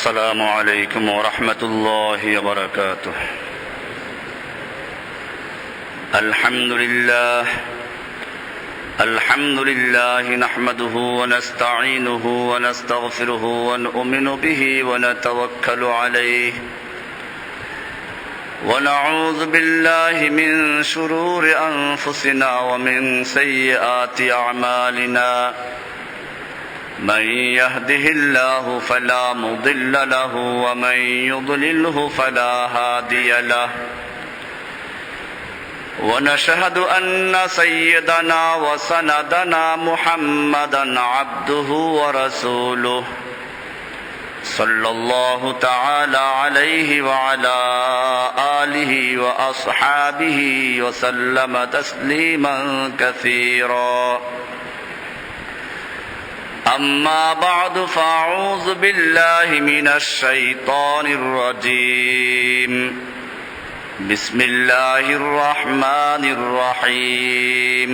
السلام عليكم ورحمة الله وبركاته. الحمد لله نحمده ونستعينه ونستغفره ونؤمن به ونتوكل عليه ونعوذ بالله من شرور أنفسنا ومن سيئات أعمالنا. من يهده الله فلا مضل له ومن يضلله فلا هادي له. ونشهد أن سيدنا وسندنا محمدا عبده ورسوله صلى الله تعالى عليه وعلى آله وأصحابه وسلم تسليما كثيرا. أما بعد فأعوذ بالله من الشيطان الرجيم. بسم الله الرحمن الرحيم.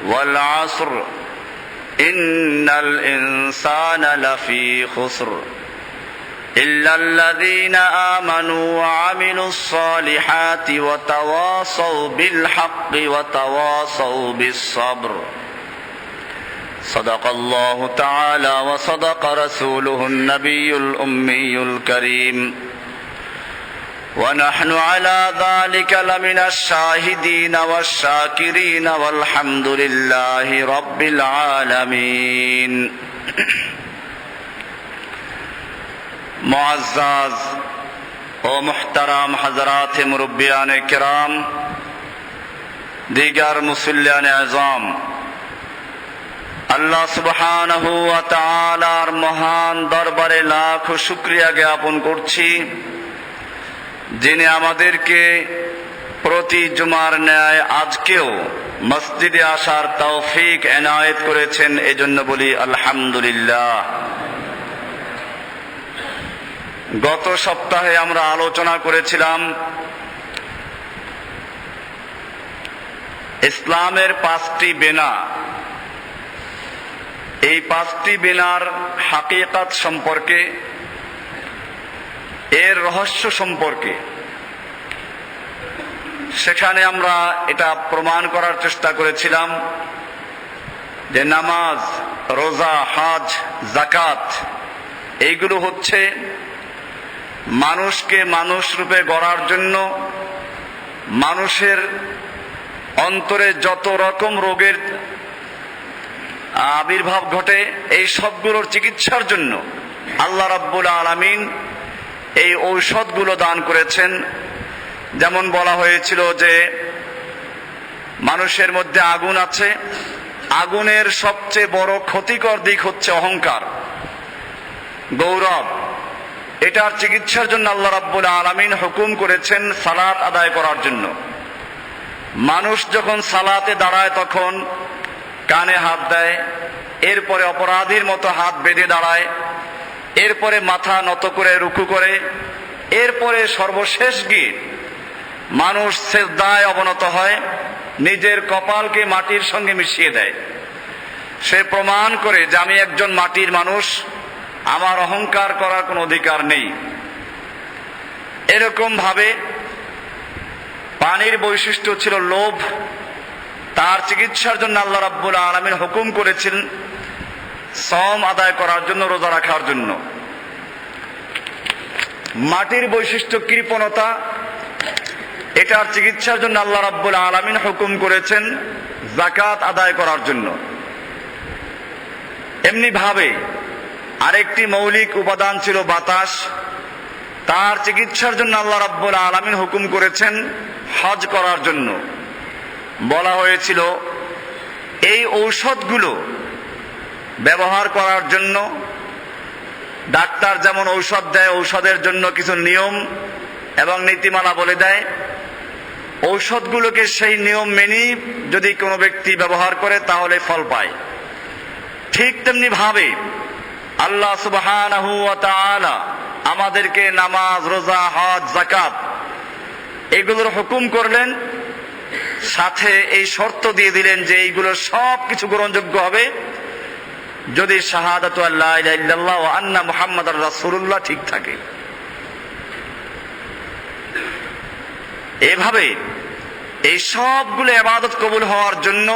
والعصر إن الإنسان لفي خسر إلا الذين آمنوا وعملوا الصالحات وتواصوا بالحق وتواصوا بالصبر. صدق الله تعالى وصدق رسوله النبي الأمي الكريم. ونحن على ذلك لمن الشاهدين والشاكرين والحمد لله رب العالمين. মুআজ্জাজ ও মুহতারাম হযরত মুরব্বিয়ান কিরাম, দিগার মুসল্লিয়ান আযম, আল্লাহ সুবহানাহু ওয়া তাআলার মহান দরবারে লাখ শুকরিয়া জ্ঞাপন করছি, যিনি আমাদেরকে প্রতি জুমার ন্যায় আজকেও মসজিদে আসার তৌফিক এনায়েত করেছেন, এজন্য বলি আলহামদুলিল্লাহ। গত সপ্তাহে আমরা আলোচনা করেছিলাম ইসলামের 5টি বেনা। এই 5টি বেনার হাকিকত সম্পর্কে, এর রহস্য সম্পর্কে সেখানে আমরা এটা প্রমাণ করার চেষ্টা করেছিলাম যে নামাজ, রোজা, হজ, যাকাত এইগুলো হচ্ছে মানুষকে মানুষ রূপে গড়ার জন্য, মানুষের অন্তরে যত রকম রোগের আবির্ভাব ঘটে এই সবগুলোর চিকিৎসার জন্য আল্লাহ রাব্বুল আলামিন এই ঔষধগুলো দান করেছেন। যেমন বলা হয়েছিল যে মানুষের মধ্যে আগুন আছে, আগুনের সবচেয়ে বড় ক্ষতিকর দিক হচ্ছে অহংকার, গৌরব। এটার চিকিৎসার জন্য আল্লাহ রাব্বুল আলামিন হুকুম করেছেন সালাত আদায় করার জন্য। মানুষ যখন সালাতে দাঁড়ায় তখন কানে হাত দেয়, এরপরে অপরাধীর মতো হাত বেঁধে দাঁড়ায়, এরপরে মাথা নত করে রুকু করে, এরপরে সর্বশেষ গিয়ে মানুষ সিজদায় অবনত হয়, নিজের কপালকে মাটির সঙ্গে মিশিয়ে দেয়। সে প্রমাণ করে যে আমি একজন মাটির মানুষ, আমার অহংকার করার কোনো অধিকার নেই। এরকম ভাবে পানির বৈশিষ্ট্য ছিল লোভ, তার চিকিৎসার জন্য আল্লাহ রাব্বুল আলামিন হুকুম করেছেন সওম আদায় করার জন্য, রোজা রাখার জন্য। মাটির বৈশিষ্ট্য কৃপণতা, এটার চিকিৎসার জন্য আল্লাহ রাব্বুল আলামিন হুকুম করেছেন যাকাত আদায় করার জন্য। এমনি ভাবে আরেকটি মৌলিক উপাদান ছিল বাতাস, তার চিকিৎসার জন্য আল্লাহ রাব্বুল আলামিন হুকুম করেছেন হজ করার জন্য। বলা হয়েছিল এই ঔষধগুলো ব্যবহার করার জন্য ডাক্তার যেমন ঔষধ দেয়, ঔষধের জন্য কিছু নিয়ম এবং নীতিমালা বলে দেয়। ঔষধগুলোকে সেই নিয়ম মেনে যদি কোনো ব্যক্তি ব্যবহার করে তাহলে ফল পায়। ঠিক তেমনি ভাবে আল্লাহ সুবহানাহু ওয়া তাআলা আমাদেরকে নামাজ, রোজা, হজ, যাকাত এগুলোর হুকুম করলেন, সাথে এই শর্ত দিয়ে দিলেন যে এইগুলো সব কিছু গ্রহণযোগ্য হবে যদি শাহাদাতু আল্লা ইলাহা ইল্লাল্লাহ ওয়া আন্না মুহাম্মাদার রাসূলুল্লাহ ঠিক থাকে। এভাবে এই সবগুলো ইবাদত কবুল হওয়ার জন্য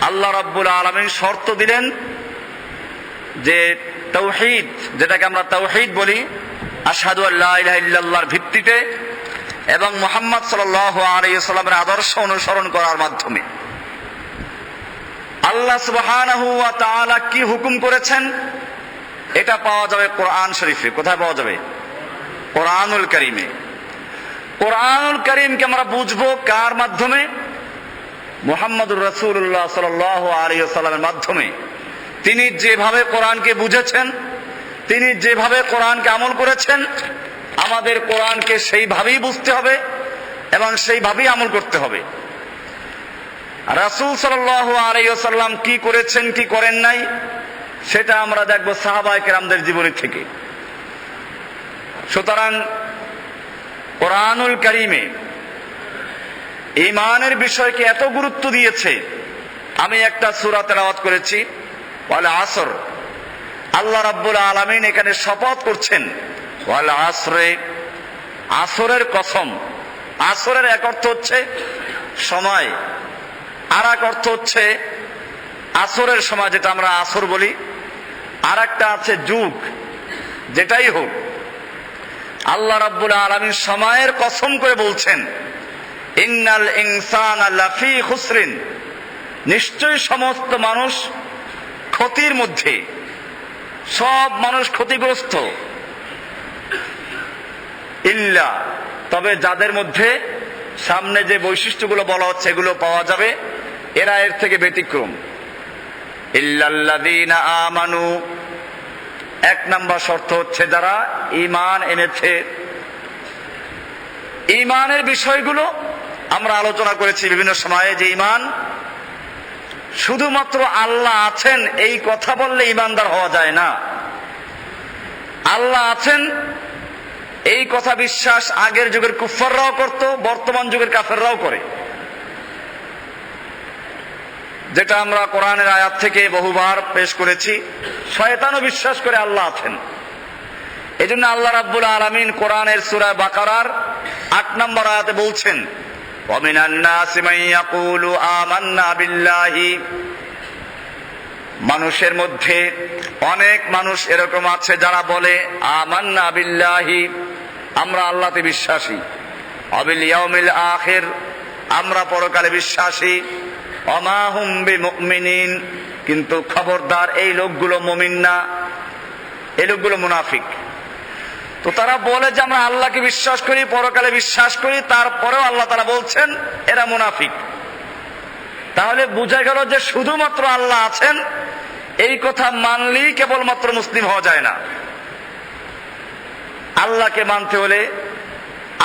আল্লাহ রাব্বুল আলামিন শর্ত দিলেন যে তাওহীদ, যেটাকে আমরা তাওহীদ বলি, আশহাদু আল্লা ইলাহা ইল্লাল্লাহর ভিত্তিতে এবং মুহাম্মদ সাল্লাল্লাহু আলাইহি ওয়াসাল্লামের আদর্শ অনুসরণ করার মাধ্যমে আল্লাহ সুবহানাহু ওয়া তাআলা কি হুকুম করেছেন এটা পাওয়া যাবে কোরআন শরীফে। কোথায় পাওয়া যাবে? কোরআনুল কারীমে। কোরআনুল কারীমকে আমরা বুঝবো কার মাধ্যমে? মুহাম্মদুর রাসূলুল্লাহ সাল্লাল্লাহু আলাইহি ওয়াসাল্লামের মাধ্যমে। তিনি যেভাবে কোরআনকে বুঝেছেন, তিনি যেভাবে কোরআনকে আমল করেছেন, আমাদের কোরআনকে সেইভাবেই বুঝতে হবে এবং সেইভাবেই আমল করতে হবে। রাসূল সাল্লাল্লাহু আলাইহি ওয়াসাল্লাম কি করেছেন কি করেন নাই সেটা আমরা দেখব সাহাবায়ে কেরামদের জীবনী থেকে। সুতরাং কোরআনুল কারীমে ঈমানের বিষয়কে এত গুরুত্ব দিয়েছে। আমি একটা সূরা তেলাওয়াত করেছি, ওয়াল আসর। আল্লাহ রাব্বুল আলামিন এখানে শপথ করছেন ওয়াল আসরে, আসরের কসম। আসরের এক অর্থ হচ্ছে সময়, আর এক অর্থ হচ্ছে আসরের সময়, যেটা আমরা আসর বলি, আর একটা আছে যুগ। যেটাই হোক, আল্লাহ রাব্বুল আলামিন সময়ের কসম করে বলছেন ইন্নাল ইনসানা লাফি খুসরিন, নিশ্চয়ই সমস্ত মানুষ ক্ষতির মধ্যে, সব মানুষ ক্ষতিগ্রস্ত। ইল্লা, তবে যাদের মধ্যে সামনে যে বৈশিষ্ট্যগুলো বলা হচ্ছে এগুলো পাওয়া যাবে, এরা এর থেকে ব্যতিক্রম। ইল্লাল্লাযীনা আমানু, এক নাম্বার শর্ত হচ্ছে যারা ঈমান এনেছে। ঈমানের বিষয়গুলো আমরা আলোচনা করেছি বিভিন্ন সময়ে, যে ঈমান শুধুমাত্র আল্লাহ আছেন এই কথা বললে ঈমানদার হওয়া যায় না। আল্লাহ আছেন এই কথা বিশ্বাস আগের যুগের কুফাররাও করত, বর্তমান যুগের কাফেররাও করে। যেটা আমরা কোরআনের আয়াত থেকে বহুবার পেশ করেছি। শয়তানও বিশ্বাস করে আল্লাহ আছেন। এজন্য আল্লাহ রাব্বুল আলামিন কোরআনের সূরা বাকারার ৮ নম্বর আয়াতে বলছেন ওয়ামিনান নাসি মান ইয়াকুলু আমান্না বিল্লাহি, মানুষের মধ্যে অনেক মানুষ এরকম আছে যারা বলে আমান্না বিল্লাহি, আমরা আল্লাহতে বিশ্বাসী, ওয়াবিল ইয়াউমিল আখির, আমরা পরকালে বিশ্বাসী, ওমা হুম বিমুমিনিন, কিন্তু খবরদার এই লোকগুলো মুমিন না, এই লোকগুলো মুনাফিক। তো তারা বলে যে আমরা আল্লাহকে বিশ্বাস করি, পরকালে বিশ্বাস করি, তারপরেও আল্লাহ তাআলা বলছেন এরা মুনাফিক। তাহলে বোঝা গেল যে শুধুমাত্র আল্লাহ আছেন এই কথা মানলেই কেবলমাত্র মুসলিম হওয়া যায় না। আল্লাহকে মানতে হলে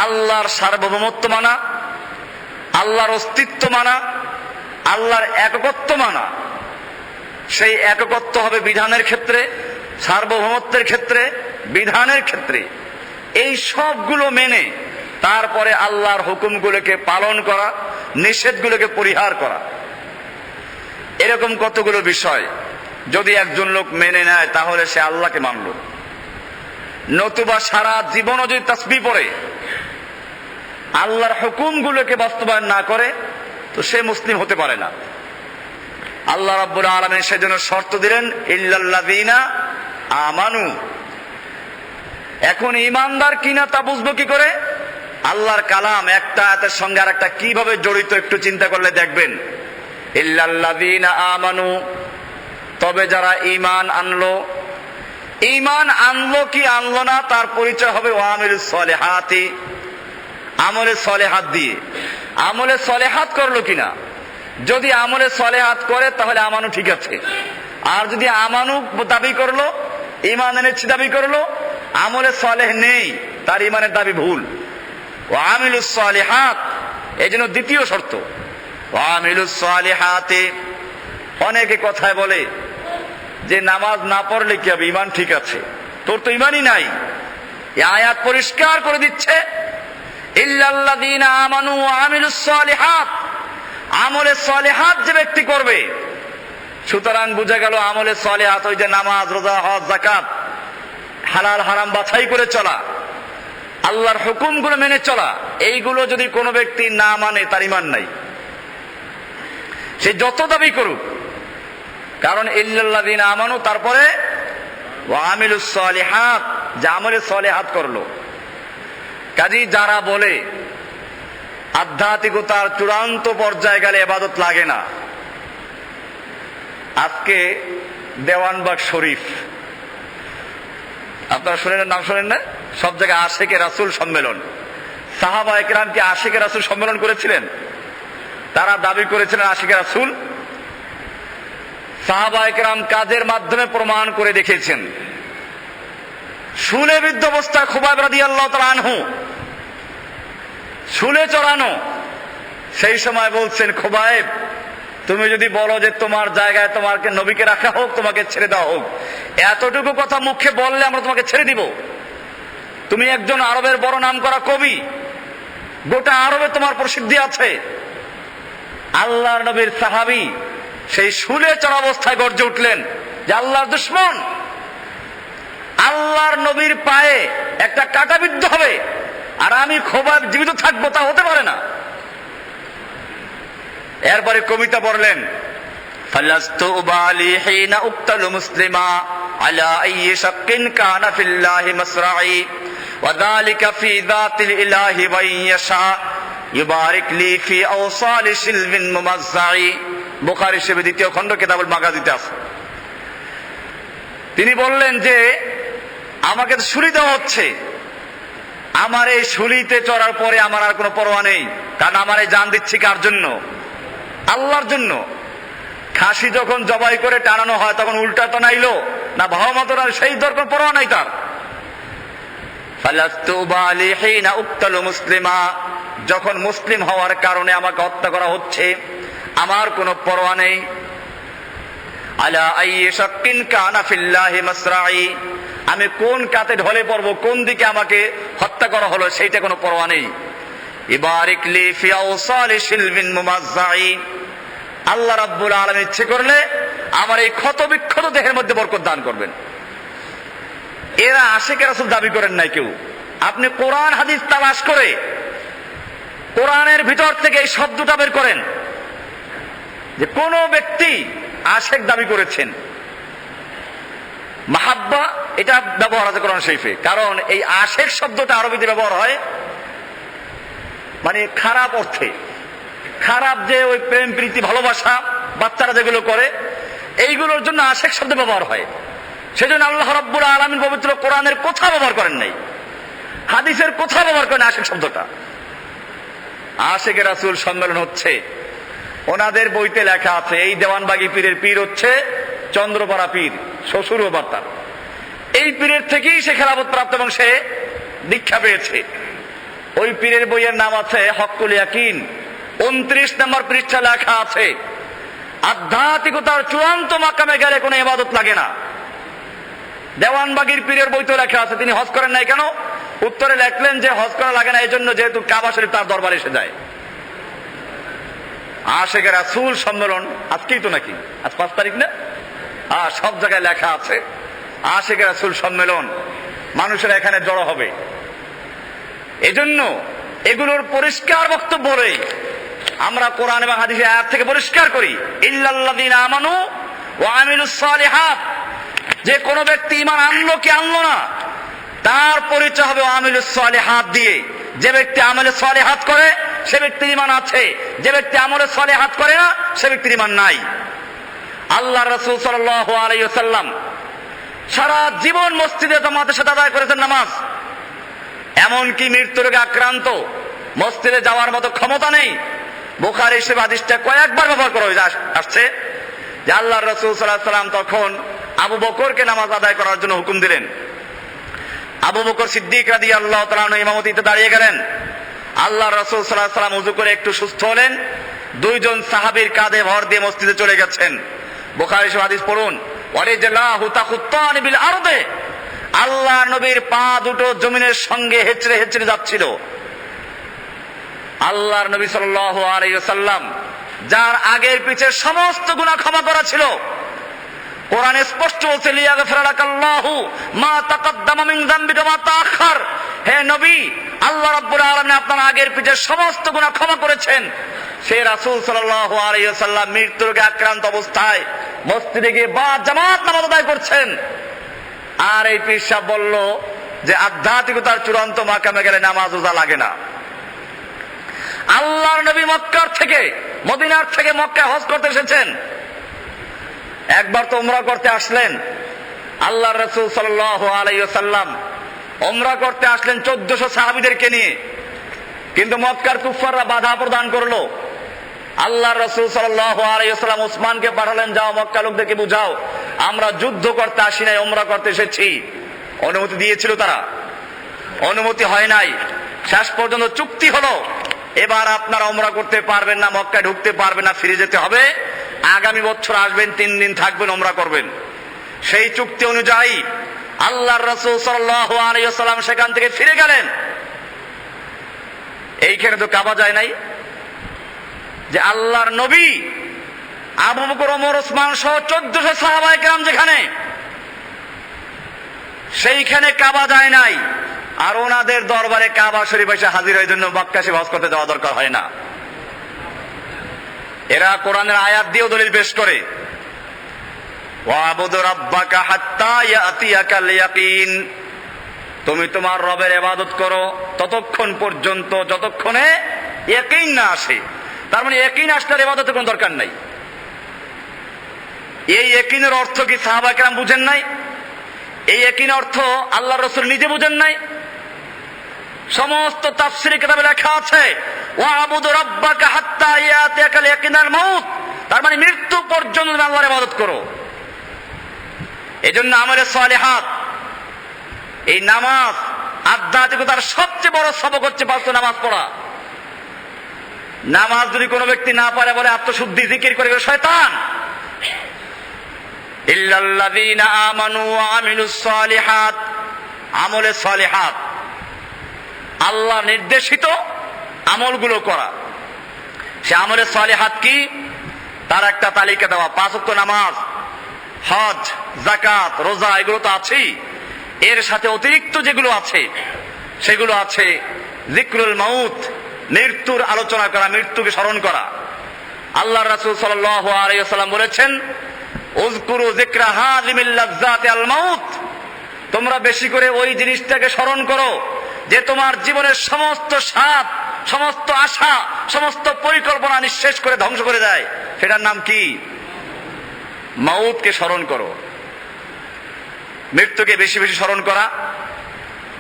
আল্লাহর সার্বভৌমত্ব মানা, আল্লাহর অস্তিত্ব মানা, আল্লাহর একত্ব মানা। সেই একত্ব হবে বিধানের ক্ষেত্রে, সার্বভৌমত্বের ক্ষেত্রে, বিধানের ক্ষেত্রে। এই সবগুলো মেনে তারপরে আল্লাহর হুকুমগুলোকে পালন করা, নিষেধগুলোকে পরিহার করা। এরকম কতগুলো বিষয় যদি একজন লোক মেনে নেয় তাহলে সে আল্লাহকে মানল। নতুবা সারা জীবনও যদি তাসবিহ পড়ে আল্লাহর হুকুমগুলোকে বাস্তবায়ন না করে তো সে মুসলিম হতে পারে না। আল্লাহ রাব্বুল আলামিন সেজন্য শর্ত দিলেন ইল্লাল্লাযীনা আমানু। এখন ঈমানদার কিনা তা বুঝবো কি করে? আল্লাহর কালাম একটা আয়াতের সঙ্গে আর একটা কিভাবে জড়িত একটু চিন্তা করলে দেখবেন। ইল্লাল্লাযীনা আমানু, তবে যারা ঈমান আনলো। ঈমান আনলো কি আনলো না তার পরিচয় হবে ওয়ামিলুস সলিহাতি, আমলে সলেহাত দিয়ে। আমলে সলেহাত করলো কিনা, যদি আমলে সলেহাত করে তাহলে আমানু ঠিক আছে। আর যদি আমানু দাবি করলো, ঈমান এনেছি দাবি করলো, আমলে সলেহ নেই, তার ঈমানের দাবি ভুল। ওয়ামিলুস সলিহাত, এই জন্য দ্বিতীয় শর্ত ওয়ামিলুস সলিহাতি। অনেকে কথায় বলে যে নামাজ না পড়লে কি হবে, ঈমান ঠিক আছে। তোর তো ঈমানই নাই। এই আয়াত পরিষ্কার করে দিচ্ছে ইল্লাল্লাযীনা আমানু ওয়া আমিলুস সলিহাত। আমলে সলিহাত যে ব্যক্তি করবে সুতরাং বুঝা গেল আমলে সালেহাত ওই যে নামাজ, রোজা, হজ, যাকাত, হালাল হারাম বাছাই করে চলা, আল্লাহর হুকুমগুলো মেনে চলা, এইগুলো যদি কোনো ব্যক্তি না মানে তার ঈমান নাই, সে যত দাবি করুক। কারণ ইল্লাল্লাযীনা আমানু, তারপরে ওয়া আমিলুস সালিহাত, যে আমলে সালেহাত করলো। কাজী যারা বলে আধ্যাত্মিকতার চূড়ান্ত পর্যায়ে গেলে ইবাদত লাগে না, আজকে দেওয়ানবাগ শরীফ আপনারা শুনেন, নাম শোনেন না? সব জায়গায় আশিকে রাসূল সম্মেলন। সাহাবায়ে কেরাম কি আশিকে রাসূল সম্মেলন করেছিলেন? তারা দাবি করেছিলেন আশিকে রাসূল। সাহাবায়ে কেরাম কাজের মাধ্যমে প্রমাণ করে দেখিয়েছেন। শুলে বিদ্ধ অবস্থায় খুবাইব রাদিয়াল্লাহু তাআলা আনহু শুলে চড়ানো, সেই সময় বলছেন, খুবাইব তুমি যদি বলো যে তোমার জায়গায় তোমাকে নবীকে রাখা হোক, তোমাকে ছেড়ে দেওয়া হোক, এতটুকু কথা মুখে বললে আমরা তোমাকে ছেড়ে দিব। তুমি একজন আরবের বড় নাম করা কবি, গোটা আরবে তোমার প্রসিদ্ধি আছে। আল্লাহর নবীর সাহাবী সেই শুলে চড়া অবস্থায় গর্জে উঠলেন যে আল্লাহর দুশমন, আল্লাহর নবীর পায়ে একটা কাঁটা বিদ্ধ হবে আর আমি খুবাইব জীবিত থাকবো, তা হতে পারে না। এরপরে কবিতা পড়লেন, ফালাস্তু উবালি হিনা উক্তালু মুসলিমা আলা আইয়ি শাক্কিন কানা ফিল্লাহি মাসরাই ওয়া যালিকা ফি যাতিল ইলাহি ওয়া ইয়াশা ইউবারিক লি ফি আওসালি শিলবিন মুমাজ্জাই। বুখারী শরীফ দ্বিতীয় খণ্ড কিতাবুল মাগাজিতে আছে। তিনি বললেন যে আমাকে শুলি দেওয়া হচ্ছে, আমার এই শুলিতে চড়ার পরে আমার আর কোনো পরোয়া নেই, কারণ আমার এই জান দিচ্ছি কার জন্য? আল্লাহর জন্য। খাসি যখন জবাই করে টানানো হয় তখন উল্টা তো নাইলো না ভাও মতো না, সেই দরকার পরোয়া নাই তার। ফালাস্তু উবালি হিনা উক্তালু মুসলিমা, যখন মুসলিম হওয়ার কারণে আমাকে হত্যা করা হচ্ছে আমার কোনো পরোয়া নেই। আলা আইয়ি শাক্কিন কানা ফিল্লাহি মাসরাই, আমি কোন কাতে ঢলে পড়বো, কোন দিকে আমাকে হত্যা করা হলো, সেইটা কোনো পরোয়া নেই। ইবারিক লি ফি আওসালি শিলবিন মুমাজ্জাই, আল্লাহ রাব্বুল আলামিন ইচ্ছে করলে আমার এই ক্ষত বিক্ষত দেহের মধ্যে বরকত দান করবেন। এরা আশিকে রাসূল দাবি করেন নাই কেউ। আপনি কোরআন হাদিস তালাশ করে কোরআনের ভিতর থেকে এই শব্দটা বের করেন যে কোন ব্যক্তি আশিক দাবি করেছেন। মাহাব্বা এটা ব্যবহার আছে কোরআন শরীফে, কারণ এই আশিক শব্দটা আরবিতে ব্যবহার হয় মানে খারাপ অর্থে, খারাপ যে ওই প্রেম প্রীতি ভালোবাসা বাচ্চারা যেগুলো করে এইগুলোর জন্য আশিক শব্দ ব্যবহার হয়। সেজন্য আল্লাহ রাব্বুল আলামিন পবিত্র কোরআনের কোথাও ব্যবহার করেন নাই, হাদিসের কোথাও ব্যবহার করেন আশিক শব্দটা। আশিকে রাসূল সম্মেলন হচ্ছে, ওনাদের বইতে লেখা আছে এই দেওয়ানবাগী পীরের পীর হচ্ছে চন্দ্রপাড়া পীর, শ্বশুর ও বার্তার। এই পীরের থেকেই সে খেলাফত প্রাপ্ত এবং সে দীক্ষা পেয়েছে। ওই পীরের বইয়ের নাম আছে হক্কুল ইয়াকিন। 29 নম্বর পৃষ্ঠা লেখা আছে আধ্যাত্মিকতার চূড়ান্ত মাকামে গেলে কোনো ইবাদত লাগে না। দেওয়ানবাগীর পীরের বইতে লেখা আছে। তিনি হজ করেন নাই কেন? উত্তরে লেখলেন যে হজ করা লাগে না এই জন্য যেহেতু কাবা শরীফ তার দরবারে এসে যায়। আশিকে রাসূল সম্মেলন আজকেই তো নাকি, আজ 5 তারিখ না? সব জায়গায় লেখা আছে আশিকে রাসূল সম্মেলন, মানুষেরা এখানে জড়ো হবে। এজন্য এগুলোর পরিষ্কার বক্তব্য হলে আমরা কোরআন এবং হাদিসের আয়াত থেকে পরিষ্কার করি ইল্লাল্লাযীনা আমানু ওয়া আমিলুস সালিহাত, যে কোনো ব্যক্তি ঈমান আনলো কি আনলো না তার পরিচয় হবে আমিলুস সালিহাত দিয়ে। যে ব্যক্তি আমলে সালিহাত করে সে ব্যক্তির ঈমান আছে, যে ব্যক্তি আমলে সালিহাত করে না সে ব্যক্তির ঈমান নাই। আল্লাহর রাসূল সাল্লাল্লাহু আলাইহি ওয়াসাল্লাম সারা জীবন মসজিদে জামাতের সাথে আদায় করেছেন নামাজ। এমনকি মৃত্যু রোগে আক্রান্ত, মসজিদে যাওয়ার মতো ক্ষমতা নেই। বুখারী শরীফ হাদিসটা কয়েকবার ব্যবহার করা আসছে যে আল্লাহর রাসূল সাল্লাল্লাহু আলাইহি ওয়াসাল্লাম তখন আবু বকরকে নামাজ আদায় করার জন্য হুকুম দিলেন। আবু বকর সিদ্দিক রাদিয়াল্লাহু তাআলা আনহু ইমামতিতে দাঁড়িয়ে গেলেন। আল্লাহর রাসূল সাল্লাল্লাহু আলাইহি ওয়াসাল্লাম ওযু করে একটু সুস্থ হলেন, 2 জন সাহাবীর কাঁধে ভর দিয়ে মসজিদে চলে গেছেন। বুখারী শরীফ হাদিস পড়ুন, ওয়ারিজলাহু তাখুত্তানি বিল আরদে, আল্লাহ নবীর পা দুটো জমিনের সঙ্গে হেঁচড়ে হেঁচড়ে যাচ্ছিল। আল্লাহর নবী সাল্লাল্লাহু আলাইহি ওয়াসাল্লাম যার আগের পিছের সমস্ত গুনাহ ক্ষমা করা ছিল কোরআন স্পষ্ট বলছে লিয়াগফিরা লাকাল্লাহু মা তাকাদ্দামা মিন যামবিকা ওয়া মা তাআখার। হে নবী, আল্লাহ রাব্বুল আলামিন আপনার আগের পিছের সমস্ত গুনাহ ক্ষমা করেছেন। সে রাসূল সাল্লাল্লাহু আলাইহি ওয়াসাল্লাম মৃত্যুর রোগে আক্রান্ত অবস্থায় মসজিদে গিয়ে বা জামাত নামাজ আদায় করছেন। আর এই পীর সাহেব বলল যে আধ্যাত্মিকতার চূড়ান্ত মাকামে গেলে নামাজ রোজা লাগে না। আল্লাহর নবী মক্কার থেকে মদিনার থেকে মক্কায় হজ করতে এসেছেন। একবার তো উমরা করতে আসলেন, আল্লাহর রাসূল সাল্লাল্লাহু আলাইহি ওয়াসাল্লাম উমরা করতে আসলেন 1400 সাহাবীদেরকে নিয়ে, কিন্তু মক্কার কুফাররা বাধা প্রদান করলো। আল্লাহর রাসূল সাল্লাল্লাহু আলাইহি ওয়াসাল্লাম ওসমানকে পাঠালেন, যাও মক্কা লোকদেরকে বুঝাও আমরা যুদ্ধ করতে আসি নাই, উমরা করতে এসেছি। অনুমতি দিয়েছিল তারা? অনুমতি হয় নাই। শেষ পর্যন্ত চুক্তি হলো, এবার আপনারা উমরা করতে পারবেন না, মক্কায় ঢুকতে পারবেন না, ফিরে যেতে হবে। আগামী বছর আসবেন, 3 দিন থাকবেন, উমরা করবেন। সেই চুক্তি অনুযায়ী আল্লাহর রাসূল সাল্লাল্লাহু আলাইহি ওয়াসাল্লাম সেখান থেকে ফিরে গেলেন। এইখানে তো কাবা যায় নাই, যে আল্লাহর নবী আবু বকর, ওমর, ওসমান সহ 1400 সাহাবায়ে কেরাম যেখানে, সেইখানে কাবা যায় নাই। আর ওনাদের দরবারে কাবা শরীফ এসে হাজির হওয়ার জন্য মক্কা শরীফ হজ করতে যাওয়া দরকার হয় না। এরা কোরআনের আয়াত দিয়েও দলিল পেশ করে, ওয়াবুদ রাব্বাকা হাত্তা ইয়াতিয়াকাল ইয়াকিন, তুমি তোমার রবের ইবাদত করো ততক্ষণ পর্যন্ত যতক্ষণে ইয়াকিন না আসে। তার মানে ইয়াকিন আসলে ইবাদতের কোনো দরকার নাই। এই ইয়াকিনের অর্থ কি সাহাবায়ে কেরাম বুঝেন নাই? এই ইয়াকিনের অর্থ আল্লাহর রাসূল নিজে বুঝেন নাই? সমস্ত তাফসীরে কিতাবে লেখা আছে ওয়াবুদ রাব্বাকা হাত্তা ইয়াতিয়াকাল ইয়াকিনাল মাউত, তার মানে মৃত্যু পর্যন্ত তুমি আল্লাহর ইবাদত করো। এজন্য আমলে সালিহাত, এই নামাজ আধ্যাত্মিকতার সবচেয়ে বড় সবক হচ্ছে 5 ওয়াক্ত নামাজ পড়া। নামাজ যদি কোনো ব্যক্তি না পারে, বলে আত্মশুদ্ধি জিকির করে শয়তান। ইল্লাল্লাযীনা আমানু ওয়া আমিলুস সালিহাত, আমলে সালিহাত আল্লাহ নির্দেশিত আমলগুলো করা। সে আমলে সালিহাত কি? তার একটা তালিকা দেওয়া। 5 ওয়াক্ত নামাজ, হজ, যাকাত, রোজা, এগুলো তো আছেই। এর সাথে অতিরিক্ত যেগুলো আছে সেগুলো আছে যিকরুল মাউত, মৃত্যুর আলোচনা করা, মৃত্যুকে স্মরণ করা। আল্লাহর রাসূল সাল্লাল্লাহু আলাইহি ওয়াসাল্লাম বলেছেন উযকুরু যিকরা হাযিমিল লাযযাতি আল মাউত, তোমরা বেশি করে ওই জিনিসটাকে স্মরণ করো যে তোমার জীবনের সমস্ত স্বাদ, সমস্ত আশা, সমস্ত পরিকল্পনা নিঃশেষ করে ধ্বংস করে দেয়। সেটার নাম কি? মাউতকে স্মরণ করো। মৃত্যুকে বেশি বেশি স্মরণ করা,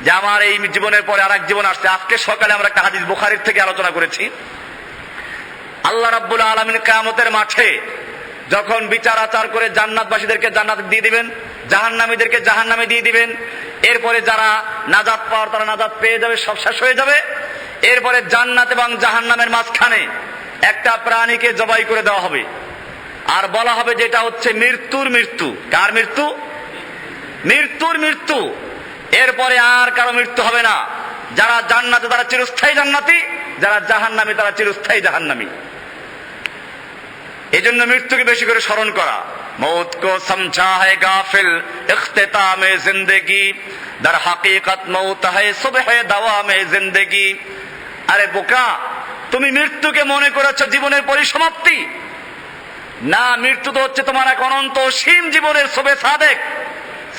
যে আমার এই জীবনের পরে আরেক জীবন আসছে। আজকে সকালে আমরা একটা হাদিস বুখারীর থেকে আলোচনা করেছি। আল্লাহ রাব্বুল আলামিন কিয়ামতের মাঠে যখন বিচার আচার করে জান্নাতবাসীদেরকে জান্নাতে দিয়ে দিবেন, জাহান্নামীদেরকে জাহান্নামে দিয়ে দিবেন। এরপরে যারা নাজাত পাওয়ার তারা নাজাত পেয়ে যাবে, সব শেষ হয়ে যাবে। এরপরে জান্নাত এবং জাহান্নামের মাঝখানে একটা প্রাণীকে জবাই করে দেওয়া হবে, আর বলা হবে যেটা হচ্ছে মৃত্যুর মৃত্যু। কার মৃত্যু? মৃত্যুর মৃত্যু। এরপরে আর কারো মৃত্যু হবে না। যারা জান্নাতে তারা চিরস্থায়ী জান্নাতি, যারা জাহান্নামী তারা চিরস্থায়ী জাহান্নামী। এই জন্য মৃত্যুকে বেশি করে স্মরণ করা। মৌত কো সমঝা হ্যায় গাফিল ইখতিতামে জিন্দেগি, দার হাকিকত মৌত হ্যায় সুবহে দাওয়ামে জিন্দেগি। আরে বোকা, তুমি মৃত্যুকে মনে করেছো জীবনের পরিসমাপ্তি। না, মৃত্যু তো হচ্ছে তোমার এক অনন্ত অসীম জীবনের শোবে সাদেক।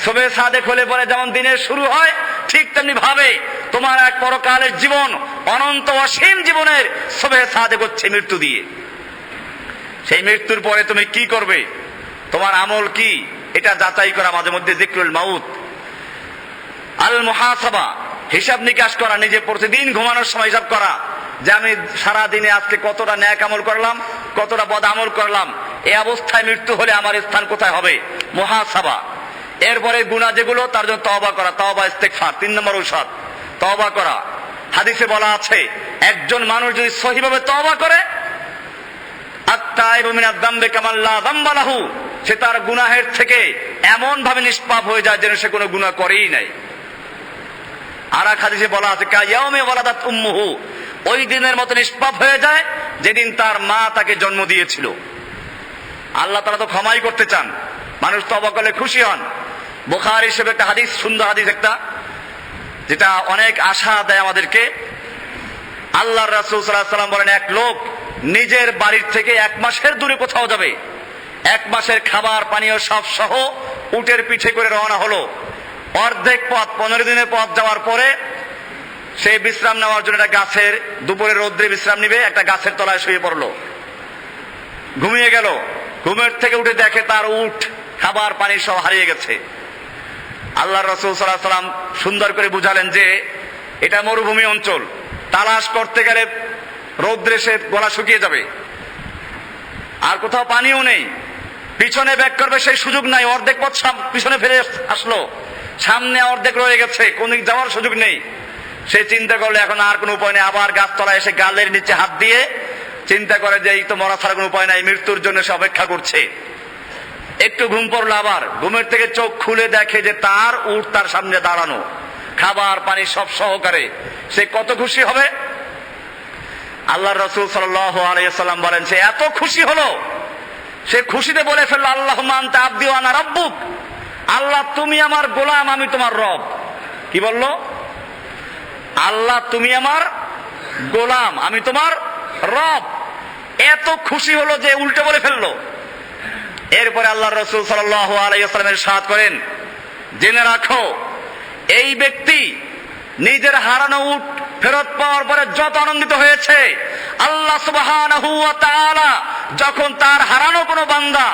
শোবে সাদেক হলে পরে যেমন দিনের শুরু হয়, ঠিক তেমনি ভাবে তোমার এক পরকালের জীবন, অনন্ত অসীম জীবনের শোবে সাদেক হচ্ছে মৃত্যু দিয়ে। সেই মৃত্যুর পরে তুমি কি করবে, তোমার আমল কি, এটা যাচাই করা, মাঝে মধ্যে যিকরুল মাউত, আল মুহাসাবা, হিসাব নিকাশ করা, নিজে প্রতিদিন ঘুমানোর সময় হিসাব করা যে আমি সারা দিনে আজকে কতটা ন্যাক আমল করলাম, কতটা বদ আমল করলাম। এই অবস্থায় মৃত্যু হলে আমার স্থান কোথায় হবে? মুহাসাবা। এরপরে গুনাহ যেগুলো, তার জন্য তওবা করা, তওবা ইস্তেগফার, 3 নম্বর ঔষধ তওবা করা। হাদিসে বলা আছে একজন মানুষ যদি সহিভাবে তওবা করে, আত-তাইবু মিনাদ যামবি কামান লা যামবা লাহু, সে তার গুনাহের থেকে এমন ভাবে নিষ্পাপ হয়ে যায় যেন সে কোনো গুনাহ করেই নাই। আর এক হাদিসে বলা আছে কায়াউমে ওয়ালাদাত উম্মুহু, ওই দিনের মতো নিষ্পাপ হয়ে যায় যেদিন তার মা তাকে জন্ম দিয়েছিল। আল্লাহ তাআলা তো ক্ষমাই করতে চান, মানুষ তওবা করলে খুশি হন। বুখারী হিসেবে একটা হাদিস, সুন্দর হাদিস একটা, যেটা অনেক আশা দেয় আমাদেরকে। আল্লাহর রাসূল সাল্লাল্লাহু আলাইহি ওয়াসাল্লাম বলেন, এক লোক নিজের বাড়ির থেকে 1 মাসের দূরে কোথাও যাবে, 1 মাসের খাবার পানীয় সব সহ উটের পিঠে করে রওনা হলো। অর্ধেক পথ, 15 দিনের পথ যাওয়ার পরে সে বিশ্রাম নেওয়ার জন্য একটা গাছের, দুপুরে রৌদ্রে বিশ্রাম নিবে, একটা গাছের তলায় শুয়ে পড়লো, ঘুমিয়ে গেল। ঘুমের থেকে উঠে দেখে তার উট খাবার পানি সব হারিয়ে গেছে। আল্লাহর রাসূল সাল্লাল্লাহু আলাইহি ওয়াসাল্লাম সুন্দর করে বুঝালেন যে এটা মরুভূমি অঞ্চল, তালাশ করতে গেলে রৌদ্রে সে গলা শুকিয়ে যাবে, আর কোথাও পানিও নেই, পিছনে ব্যাক করবে সেই সুযোগ নাই, অর্ধেক পথ পিছনে ফিরে আসলো, সামনে অর্ধেক রয়ে গেছে, কোন দিক যাওয়ার সুযোগ নেই। সে চিন্তা করলে এখন আর কোনো উপায় নেই, আবার গাছতলায় এসে গালের নিচে হাত দিয়ে চিন্তা করে যে এই তো মরা ছাড়া কোনো উপায় নাই, মৃত্যুর জন্য সে অপেক্ষা করছে। একটু ঘুম পড়লো, আবার ঘুমের থেকে চোখ খুলে দেখে যে তার উট তার সামনে দাঁড়ানো, খাবার পানি সব সহকারে। সে কত খুশি হবে! আল্লাহর রাসূল সাল্লাল্লাহু আলাইহি ওয়াসাল্লাম বলেন, সে এত খুশি হলো, সে খুশিতে বলে ফেললো, আল্লাহুম্মা আনতা আবদি ওয়া আনা রাব্বুক, আল্লাহ তুমি আমার গোলাম, আমি তোমার রব। কি বললো? আল্লাহ তুমি আমার গোলাম, আমি তোমার রব। এত খুশি হলো যে উল্টো বলে ফেললো। এরপরে আল্লাহর রাসূল সাল্লাল্লাহু আলাইহি ওয়াসাল্লাম ইরশাদ করেন, জেনে রাখো এই ব্যক্তি নিজের হারানো উট ফেরত পাওয়ার পরে যত আনন্দিত হয়েছে, আল্লাহ সুবহানাহু ওয়া তাআলা যখন তার হারানো কোনো বান্দা,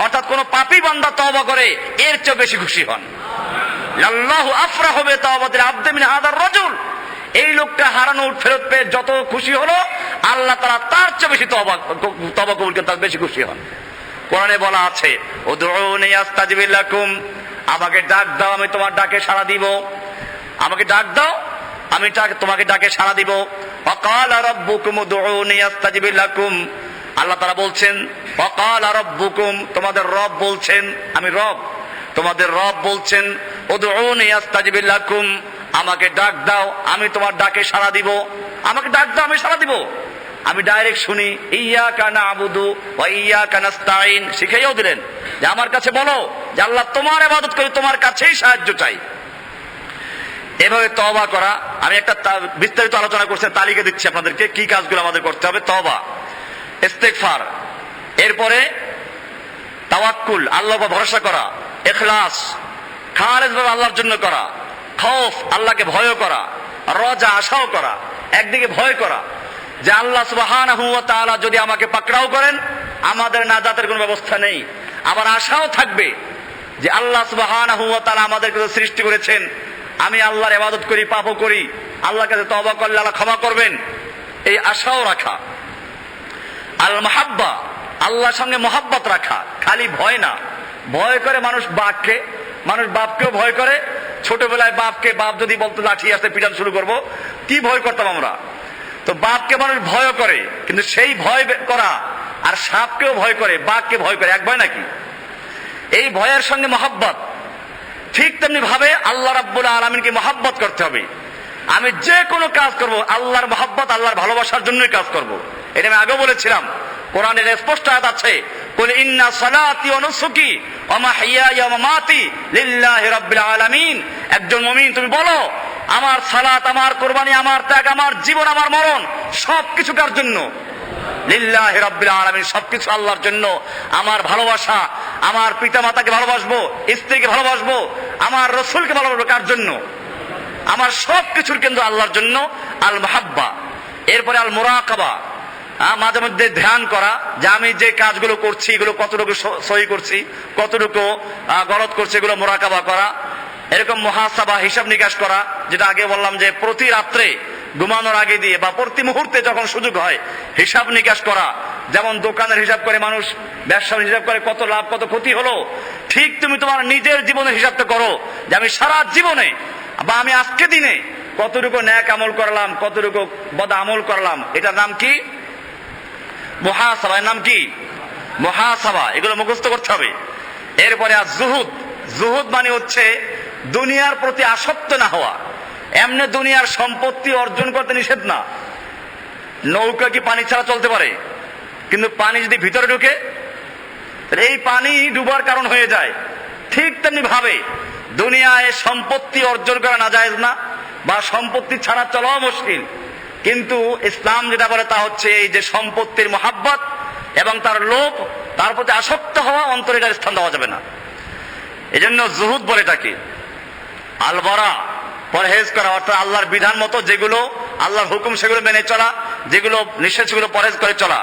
অর্থাৎ কোনো পাপী বান্দা তওবা করে, এর চেয়ে বেশি খুশি হন। আল্লাহু আফরাহু বিতাওবাতিল আবদি মিন হাদার রাজুল, এই লোকটা হারানো উট ফেরত পেয়ে যত খুশি হলো, আল্লাহ তাআলা তার চেয়ে বেশি তওবা কবুল করে তার বেশি খুশি হন। কোরআনে বলা আছে, উদউনি আস্তাজিব লাকুম, আমাকে ডাক দাও আমি তোমার ডাকে সাড়া দিব, আমাকে ডাক দাও আমি তোমাকে ডাকে সাড়া দিব। ওয়াকালা রাব্বুকুম উদউনি আস্তাজিব লাকুম, আল্লাহ তাআলা বলছেন, ওয়াকালা রাব্বুকুম, তোমাদের রব বলছেন, আমি রব, তোমাদের রব বলছেন, উদউনি আস্তাজিব লাকুম, আমাকে ডাক দাও আমি তোমার ডাকে সাড়া দিব, আমাকে ডাক দাও আমি সাড়া দিব। আমি ডাইরেক্ট শুনি, ইয়াকা না'বুদু ওয়া ইয়াকা নাস্তাঈন, শিখাইও দিলেন যে আমার কাছে বলো যে আল্লাহ তোমার ইবাদত করি, তোমার কাছেই সাহায্য চাই। এভাবে তওবা করা, আমি একটা বিস্তারিত আলোচনা করছি, তালিকা দিচ্ছি আপনাদেরকে কি কাজগুলো আমাদের করতে হবে। তওবা, ইস্তেগফার, এরপরে তাওয়াক্কুল, আল্লাহর উপর ভরসা করা, ইখলাস, খালেসভাবে আল্লাহর জন্য করা, খৌফ, আল্লাহকে ভয় করা, রজা, আশাও করা। একদিকে ভয় করা যে আল্লাহ সুবহানাহু ওয়া তাআলা যদি আমাকে পাকড়াও করেন, আমাদের নাজাতের কোনো ব্যবস্থা নেই। আবার আশাও থাকবে যে আল্লাহ সুবহানাহু ওয়া তাআলা আমাদেরকে সৃষ্টি করেছেন, আমি আল্লাহর ইবাদত করি, পাপও করি, আল্লাহর কাছে তওবা করলে আল্লাহ ক্ষমা করবেন, এই আশাও রাখা। আল মাহাব্বা, আল্লাহর সঙ্গে মহাব্বত রাখা, খালি ভয় না। ভয় করে মানুষ বাঘকে, মানুষ বাপকেও ভয় করে। ছোটবেলায় বাপকে, বাপ যদি বলতো লাঠি আসতে পিটান শুরু করবো, কি ভয় করতাম আমরা। তো বাপকে মানুষ ভয় করে, কিন্তু সেই ভয় করা আর সাপকেও ভয় করে, বাঘকে ভয় করে, এক ভয় নাকি? এই ভয়ের সঙ্গে মহাব্বত, ঠিক তেমনি ভাবে আল্লাহ রাব্বুল আলামিনকে মহাব্বত করতে হবে। আমি যে কোনো কাজ করব আল্লাহর মহাব্বত, আল্লাহর ভালোবাসার জন্যই কাজ করব। এটা আমি আগেও বলেছিলাম, কোরআনের স্পষ্ট আয়াত আছে, কুল ইন্না সালাতি ওয়া নুসুকি ওয়া মাহইয়ায়া ওয়া মামাতি লিল্লাহি রাব্বিল আলামিন। একজন মুমিন তুমি বলো, আমার সালাত, আমার কুরবানি, আমার ত্যাগ, আমার জীবন, আমার মরণ সবকিছু কার জন্য? লিল্লাহি রাব্বিল আলামিন, সবকিছু আল্লাহর জন্য। আমার ভালোবাসা, আমার পিতা মাতাকে ভালোবাসবো, স্ত্রীকে ভালোবাসবো, আমার রাসূলকে ভালোবাসবো, কার জন্য? আমার সবকিছুর কেন্দ্র আল্লাহর জন্য। আল মাহাব্বা। এরপরে আল মুরাকাবা, মাঝে মধ্যে ধ্যান করা যে আমি যে কাজগুলো করছি এগুলো কতটুকু সহি করছি, কতটুকু গলত করছি, এগুলো মুরাকাবা করা। এরকম মুহাসাবা, হিসাব নিকাশ করা, যেটা আগে বললাম যে প্রতি রাত্রে ঘুমানোর আগে দিয়ে বা প্রতি মুহূর্তে যখন সুযোগ হয় হিসাব নিকাশ করা। যেমন দোকানের হিসাব করে মানুষ, ব্যবসার হিসাব করে কত লাভ কত ক্ষতি হলো, ঠিক তুমি তোমার নিজের জীবনের হিসাবটা করো যে আমি সারা জীবনে বা আমি আজকে দিনে কতটুকু ন্যাক আমল করলাম, কতটুকু বদ আমল করলাম। এটার নাম কি? মুহাসাবা। এর নাম কি? মুহাসাবা। এগুলো মুখস্থ করতে হবে। এরপরে আর জুহুদ। জুহুদ মানে হচ্ছে দুনিয়ার প্রতি আসক্ত না হওয়া। এমনি দুনিয়ার সম্পত্তি অর্জন করতে নিষেধ না। নৌকা কি পানি ছাড়া চলতে পারে? কিন্তু পানি যদি ভিতরে ঢুকে এই পানি ডুবার কারণ হয়ে যায়। ঠিক তেমনি ভাবে দুনিয়ায় সম্পত্তি অর্জন করা নাজায়েজ না, বা সম্পত্তি ছাড়া চলাও মুশকিল, কিন্তু ইসলাম যেটা বলে তা হচ্ছে এই যে সম্পত্তির মহাব্বত এবং তার লোভ, তার প্রতি আসক্ত হওয়া, অন্তরে এটার স্থান দেওয়া যাবে না। এজন্য জুহুদ বলে এটাকে। আল বারা, পরহেজ করা, অর্থাৎ আল্লাহর বিধান মতো যেগুলো আল্লাহর হুকুম সেগুলো মেনে চলা, যেগুলো নিষেধ সেগুলো পরহেজ করে চলা।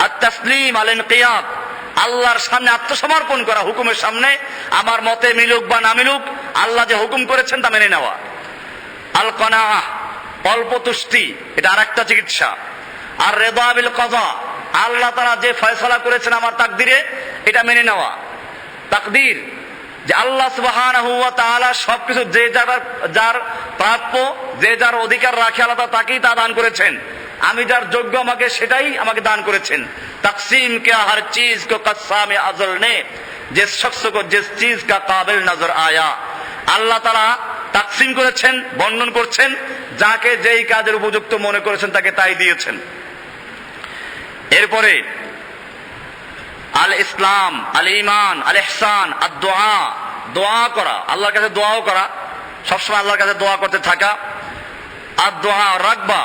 আর তাসলিম আল ইনকিয়াদ, আল্লাহর সামনে আত্মসমর্পণ করা, হুকুমের সামনে আমার মতে মিলুক বা না মিলুক আল্লাহ যে হুকুম করেছেন তা মেনে নেওয়া। আল কনাআহ, অল্প তুষ্টি, এটা আরেকটা চিকিৎসা। আর রিদা বিল কাযা, আল্লাহ তাআলা যে ফয়সালা করেছেন আমার তাকদিরে এটা মেনে নেওয়া। তাকদীর, যে আল্লাহ সুবহানাহু ওয়া তাআলা সবকিছু যে যার প্রাপ্য, যে যার অধিকার রাখে আল্লাহ তাকেই তা দান করেছেন। আমি যার যোগ্য আমাকে সেটাই আমাকে দান করেছেন। তাকসিম কে হর চিজ কো কসামে আজল নে, জিস শখস কো জিস চিজ কা কাবিল নজর আয়া। আল্লাহ তাআলা তাকসিম করেছেন, বর্ণন করছেন, যাকে যেই কাজের উপযুক্ত মনে করেছেন তাকে তাই দিয়েছেন। এরপরে আল ইসলাম, আল ইমান, আল ইহসান, আর দোয়া, দোয়া করা, আল্লাহর কাছে দোয়াও করা, সবসময় আল্লাহর কাছে দোয়া করতে থাকা। আর দোয়া রাগবা,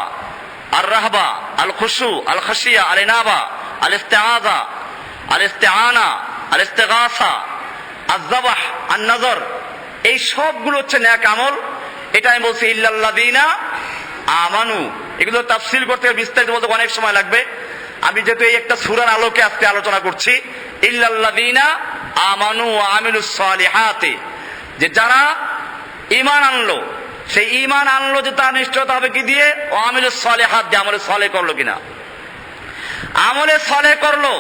আর রাহবা, আল খুশু, আল খাশিয়া, আল ইনাবা, আল ইস্তিআযা, আল ইস্তিআনা, আল ইস্তিগাসা, আল যাবাহ, আন নজর, এই সবগুলো হচ্ছে নেক আমল। এটা আমি বলছি ইল্লাল্লাযীনা আমানু। এগুলো তাফসীর করতে বিস্তারিত বলতে অনেক সময় লাগবে। আমি যেহেতু এই একটা সূরার আলোকে আজকে আলোচনা করছি, ইল্লাল্লাযীনা আমানু ওয়া আমিলুস সালিহাতি, যে যারা ঈমান আনলো, সেই ঈমান আনলো যে তার নিশ্চয়তা হবে কি দিয়ে? ওয়া আমিলুস সালিহাত, যে আমলে সালেহ করলো কিনা। আমলে সালেহ করলো,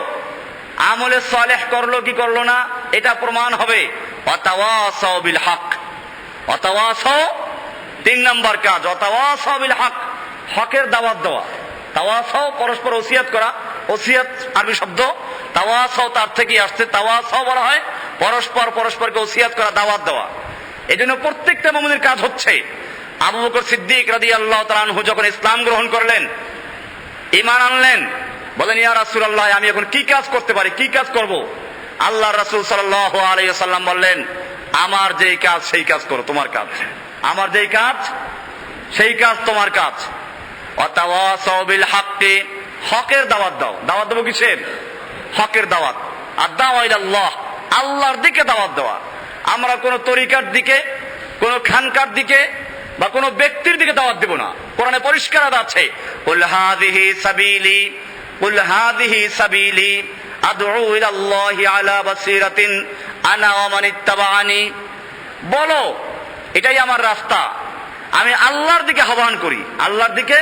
আমলে সালেহ করলো কি করলো না, এটা প্রমাণ হবে ওয়া তাওয়াসাউ বিল হক। ওয়া তাওয়াসাউ, 3 নম্বর কাজ, ওয়া তাওয়াসাউ বিল হক, হকের দাওয়াত দেওয়া। তাওয়াসাও পরস্পর ওসিয়াত করা, ওসিয়াত আরবি শব্দ, তাওয়াসাও তার থেকেই আসছে। তাওয়াসাও বলা হয় পরস্পর পরস্পরকে ওসিয়াত করা, দাওয়াত দেওয়া। এই জন্য প্রত্যেকটা মুমিনের কাজ হচ্ছে। আবু বকর সিদ্দিক রাদিয়াল্লাহু তাআলা আনহু যখন ইসলাম গ্রহণ করলেন, ঈমান আনলেন, বলেন ইয়া রাসূলুল্লাহ আমি এখন কি কাজ করতে পারি, কি কাজ করব? আল্লাহর রাসূল সাল্লাল্লাহু আলাইহি ওয়াসাল্লাম বললেন, আমার যেই কাজ সেই কাজ করো, তোমার কাজ। আমার যেই কাজ সেই কাজ তোমার কাজ। ওয়াতাওয়াসাউ বিল হাক্কি, হকের দাওয়াত দাও। দাওয়াত দেবো কিসের? হকের দাওয়াত। আর দাওয়া ইলাল্লাহ, আল্লাহর দিকে দাওয়াত দেওয়া। আমরা কোনো তরিকার দিকে, কোনো খানকার দিকে বা কোনো ব্যক্তির দিকে দাওয়াত দেব না। কোরআনে পরিষ্কার আছে, কুল হাযিহি সাবিলি, কুল হাযিহি সাবিলি আদউ ইলাল্লাহি আলা বাসিরাতিন আনা ওয়া মান ইত্তাবাআনি। বলো এটাই আমার রাস্তা, আমি আল্লাহর দিকে আহ্বান করি। আল্লাহর দিকে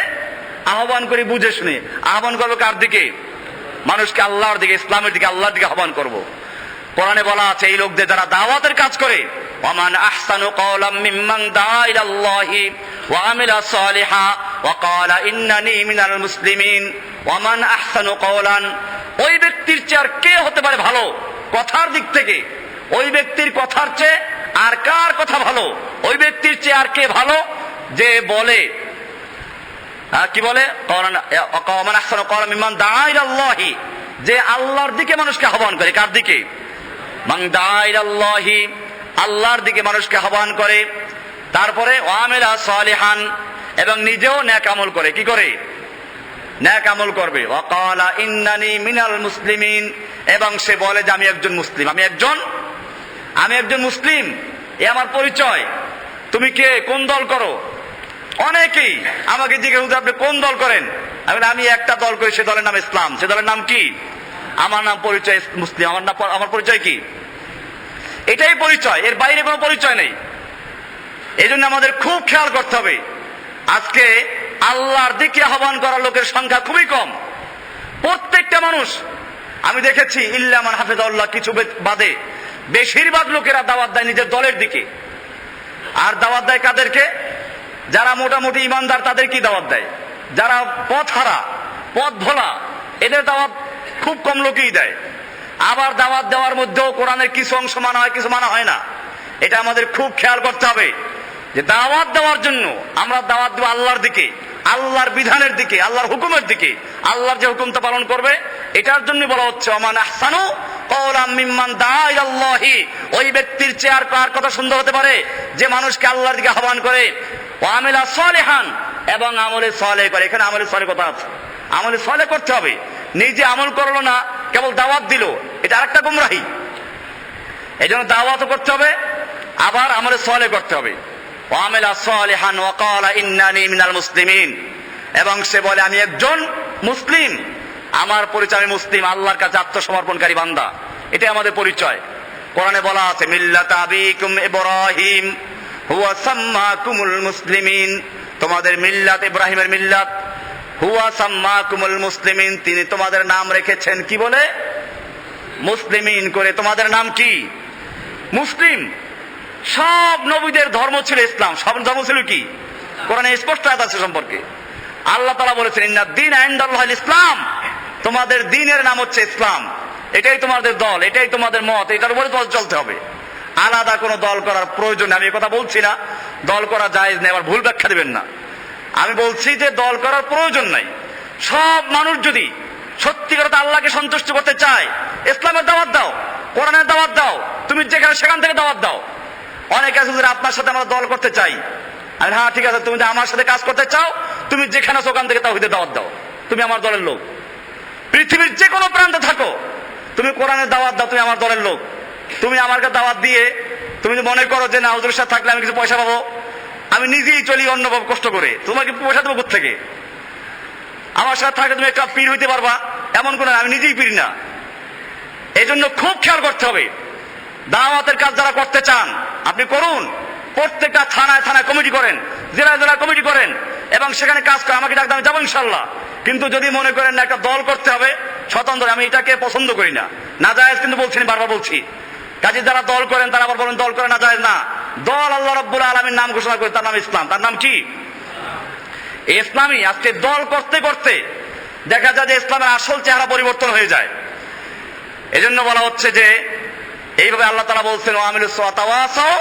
আহ্বান করি বুঝে শুনে। আহ্বান করবো কার দিকে? মানুষকে আল্লাহর দিকে, ইসলামের দিকে, আল্লাহর দিকে আহ্বান করব। কোরআনে বলা আছে এই লোকদের যারা দাওয়াতের কাজ করে, ওয়ামান আহসানু কওলাম মিম্মান দাআ ইলাল্লাহি ওয়া আমিলা সালিহা ওয়া ক্বালা ইন্নানি মিনাল মুসলিমিন। ওয়ামান আহসানু কওলান, ওই ব্যক্তির চেয়ে আর কে হতে পারে ভালো কথার দিক থেকে? ওই ব্যক্তির কথার চেয়ে আর কার কথা ভালো? ওই ব্যক্তির চেয়ে আর কে ভালো যে বলে, কি বলে? ওয়ামান আহসানু কওলাম মিম্মান দাআ ইলাল্লাহি, যে আল্লাহর দিকে মানুষকে আহ্বান করে। কার দিকে? মান দাআ ইলাল্লাহি, আল্লাহর দিকে মানুষকে আহ্বান করে। তারপরে ওয়ামিলা সালিহান, এবং নিজেও নেক আমল করে। কি করে? নেক আমল করবে। ওয়া ক্বালা ইন্নানি মিনাল মুসলিমিন, এবং সে বলে যে আমি একজন মুসলিম, আমি একজন মুসলিম, এ আমার পরিচয়। তুমি কে? কোন দল করো? অনেকেই আমাকে জিজ্ঞেস করে আপনি কোন দল করেন? আমি একটা দল করি, সে দলের নাম ইসলাম। সে দলের নাম কি? আমার নাম পরিচয় মুসলিম। আমার পরিচয় কি? এটাই পরিচয়, এর বাইরে কোনো পরিচয় নেই। এই জন্য আমাদের খুব খেয়াল করতে হবে। আজকে আল্লাহর দিকে আহ্বান করার লোকের সংখ্যা খুবই কম। প্রত্যেকটা মানুষ আমি দেখেছি, ইল্লা মান হাফিজাহুল্লাহ, কিছু বাদে বেশিরভাগ লোকেরা দাওয়াত দেয় নিজের দলের দিকে। আর দাওয়াত দেয় কাদেরকে? যারা মোটামুটি ইমানদার তাদের কি দাওয়াত দেয়? যারা পথ হারা, পথ ভোলা, এদের দাওয়াত খুব কম লোকেই দেয়। আবার দাওয়াত দেওয়ার মধ্যেও কোরআনের কিছু অংশ মানা হয়, কিছু মানা হয় না। এটা আমাদের খুব খেয়াল করতে হবে যে দাওয়াত দেওয়ার জন্য আমরা দাওয়াত দেব আল্লাহর দিকে, আল্লাহর বিধানের দিকে, আল্লাহর হুকুমের দিকে। আল্লাহর যে হুকুমটা পালন করবে, এটার জন্য বলা হচ্ছে ওমান আহসানু কাওলাম মিম্মান দাআ ইলাল্লাহি, ওই ব্যক্তির চেয়ে আর কার কথা সুন্দর হতে পারে যে মানুষকে আল্লাহর দিকে আহ্বান করে, ওয়া আমিলা সালিহান, এবং আমলে সালেহ করে। এখানে আমলে সালেহ কথা আছে, আমলে সালেহ করতে হবে। নিজে আমল করলো না, কেবল দাওয়াত দিল, এটা আরেকটা গুমরাহি। এই জন্য দাওয়াতও করতে হবে, আবার আমলে সালেহ করতে হবে। ওয়া আমিলা সালিহান ওয়া ক্বালা ইন্নানি মিনাল মুসলিমিন, এবং সে বলে আমি একজন মুসলিম, আমার পরিচয় আমি মুসলিম, আল্লাহর কাছে আত্মসমর্পণকারী বান্দা, এটাই আমাদের পরিচয়। কোরআনে বলা আছে মিল্লাতা আবিকুম ইব্রাহিম হুয়া সাম্মাকুমুল মুসলিমিন, তোমাদের মিল্লাত ইব্রাহিমের মিল্লাত, হুয়া সাম্মাকুমুল মুসলিমিন, তিনি তোমাদের নাম রেখেছেন কি বলে? মুসলিমিন করে। তোমাদের নাম কি? মুসলিম। সব নবীদের ধর্ম ছিল ইসলাম, সব ধর্ম ছিল কি? কোরআনে স্পষ্ট আয়াত আছে সম্পর্কে। আল্লাহ তাআলা বলেছেন ইন্নাদ দীন ইনদাল্লাহিল ইসলাম, তোমাদের দ্বীনের নাম হচ্ছে ইসলাম, এটাই তোমাদের দল, এটাই তোমাদের মত, এটার উপরে তোমাদের চলতে হবে। আলাদা কোনো দল করার প্রয়োজন নেই। আমি এই কথা বলছি না দল করা জায়েজ নেই, আবার ভুল ব্যাখ্যা দিবেন না। আমি বলছি যে দল করার প্রয়োজন নাই। সব মানুষ যদি সত্যিকার আল্লাহকে সন্তুষ্ট করতে চায়, ইসলামের দাওয়াত দাও, কোরআনের দাওয়াত দাও, তুমি যেখানে সেখান থেকে দাওয়াত দাও। অনেকে আছে যে আপনার সাথে আমরা দল করতে চাই, আমি হ্যাঁ ঠিক আছে, তুমি যদি আমার সাথে কাজ করতে চাও, তুমি যেখানে ওখান থেকে তাওহীদের দাওয়াত দাও, তুমি আমার দলের লোক। পৃথিবীর যে কোনো প্রান্তে থাকো, তুমি কোরআনের দাওয়াত দাও, তুমি আমার দলের লোক। তুমি আমাকে দাওয়াত দিয়ে তুমি যদি মনে করো যে না হুজুরের সাথে থাকলে আমি কিছু পয়সা পাবো, আমি নিজেই চলি অন্যভাবে কষ্ট করে, তোমাকে পয়সা দেবো কোত্থেকে? আমার সাথে থাকলে তুমি একটা পীর হইতে পারবা এমন কোনো, আমি নিজেই পীর না। এই জন্য খুব খেয়াল করতে হবে। দাওয়াতের কাজ যারা করতে চান আপনি করুন, প্রত্যেকটা থানায় থানায় কমিটি করেন, জেলায় জেলায় কমিটি করেন, এবং সেখানে কাজ করে আমাকে ডাকতে আমি যাবো ইনশাল্লাহ। কিন্তু যদি মনে করেন না একটা দল করতে হবে স্বতন্ত্র, আমি এটাকে পছন্দ করি না, নাজায়েজ কিন্তু বলছি, বারবার বলছি। কাজে যারা দল করেন তারা আবার বলেন দল করে নাজায়েজ না। দল আল্লাহ রাব্বুল আলামিন নাম ঘোষণা করে, তার নাম ইসলাম, তার নাম কি? ইসলামী। আজকে দল করতে করতে দেখা যায় যে ইসলামের আসল চেহারা পরিবর্তন হয়ে যায়। এজন্য বলা হচ্ছে যে এইভাবে আল্লাহ তাআলা বলছেন ওয়ামিলুস ওয়াতাওয়াসাও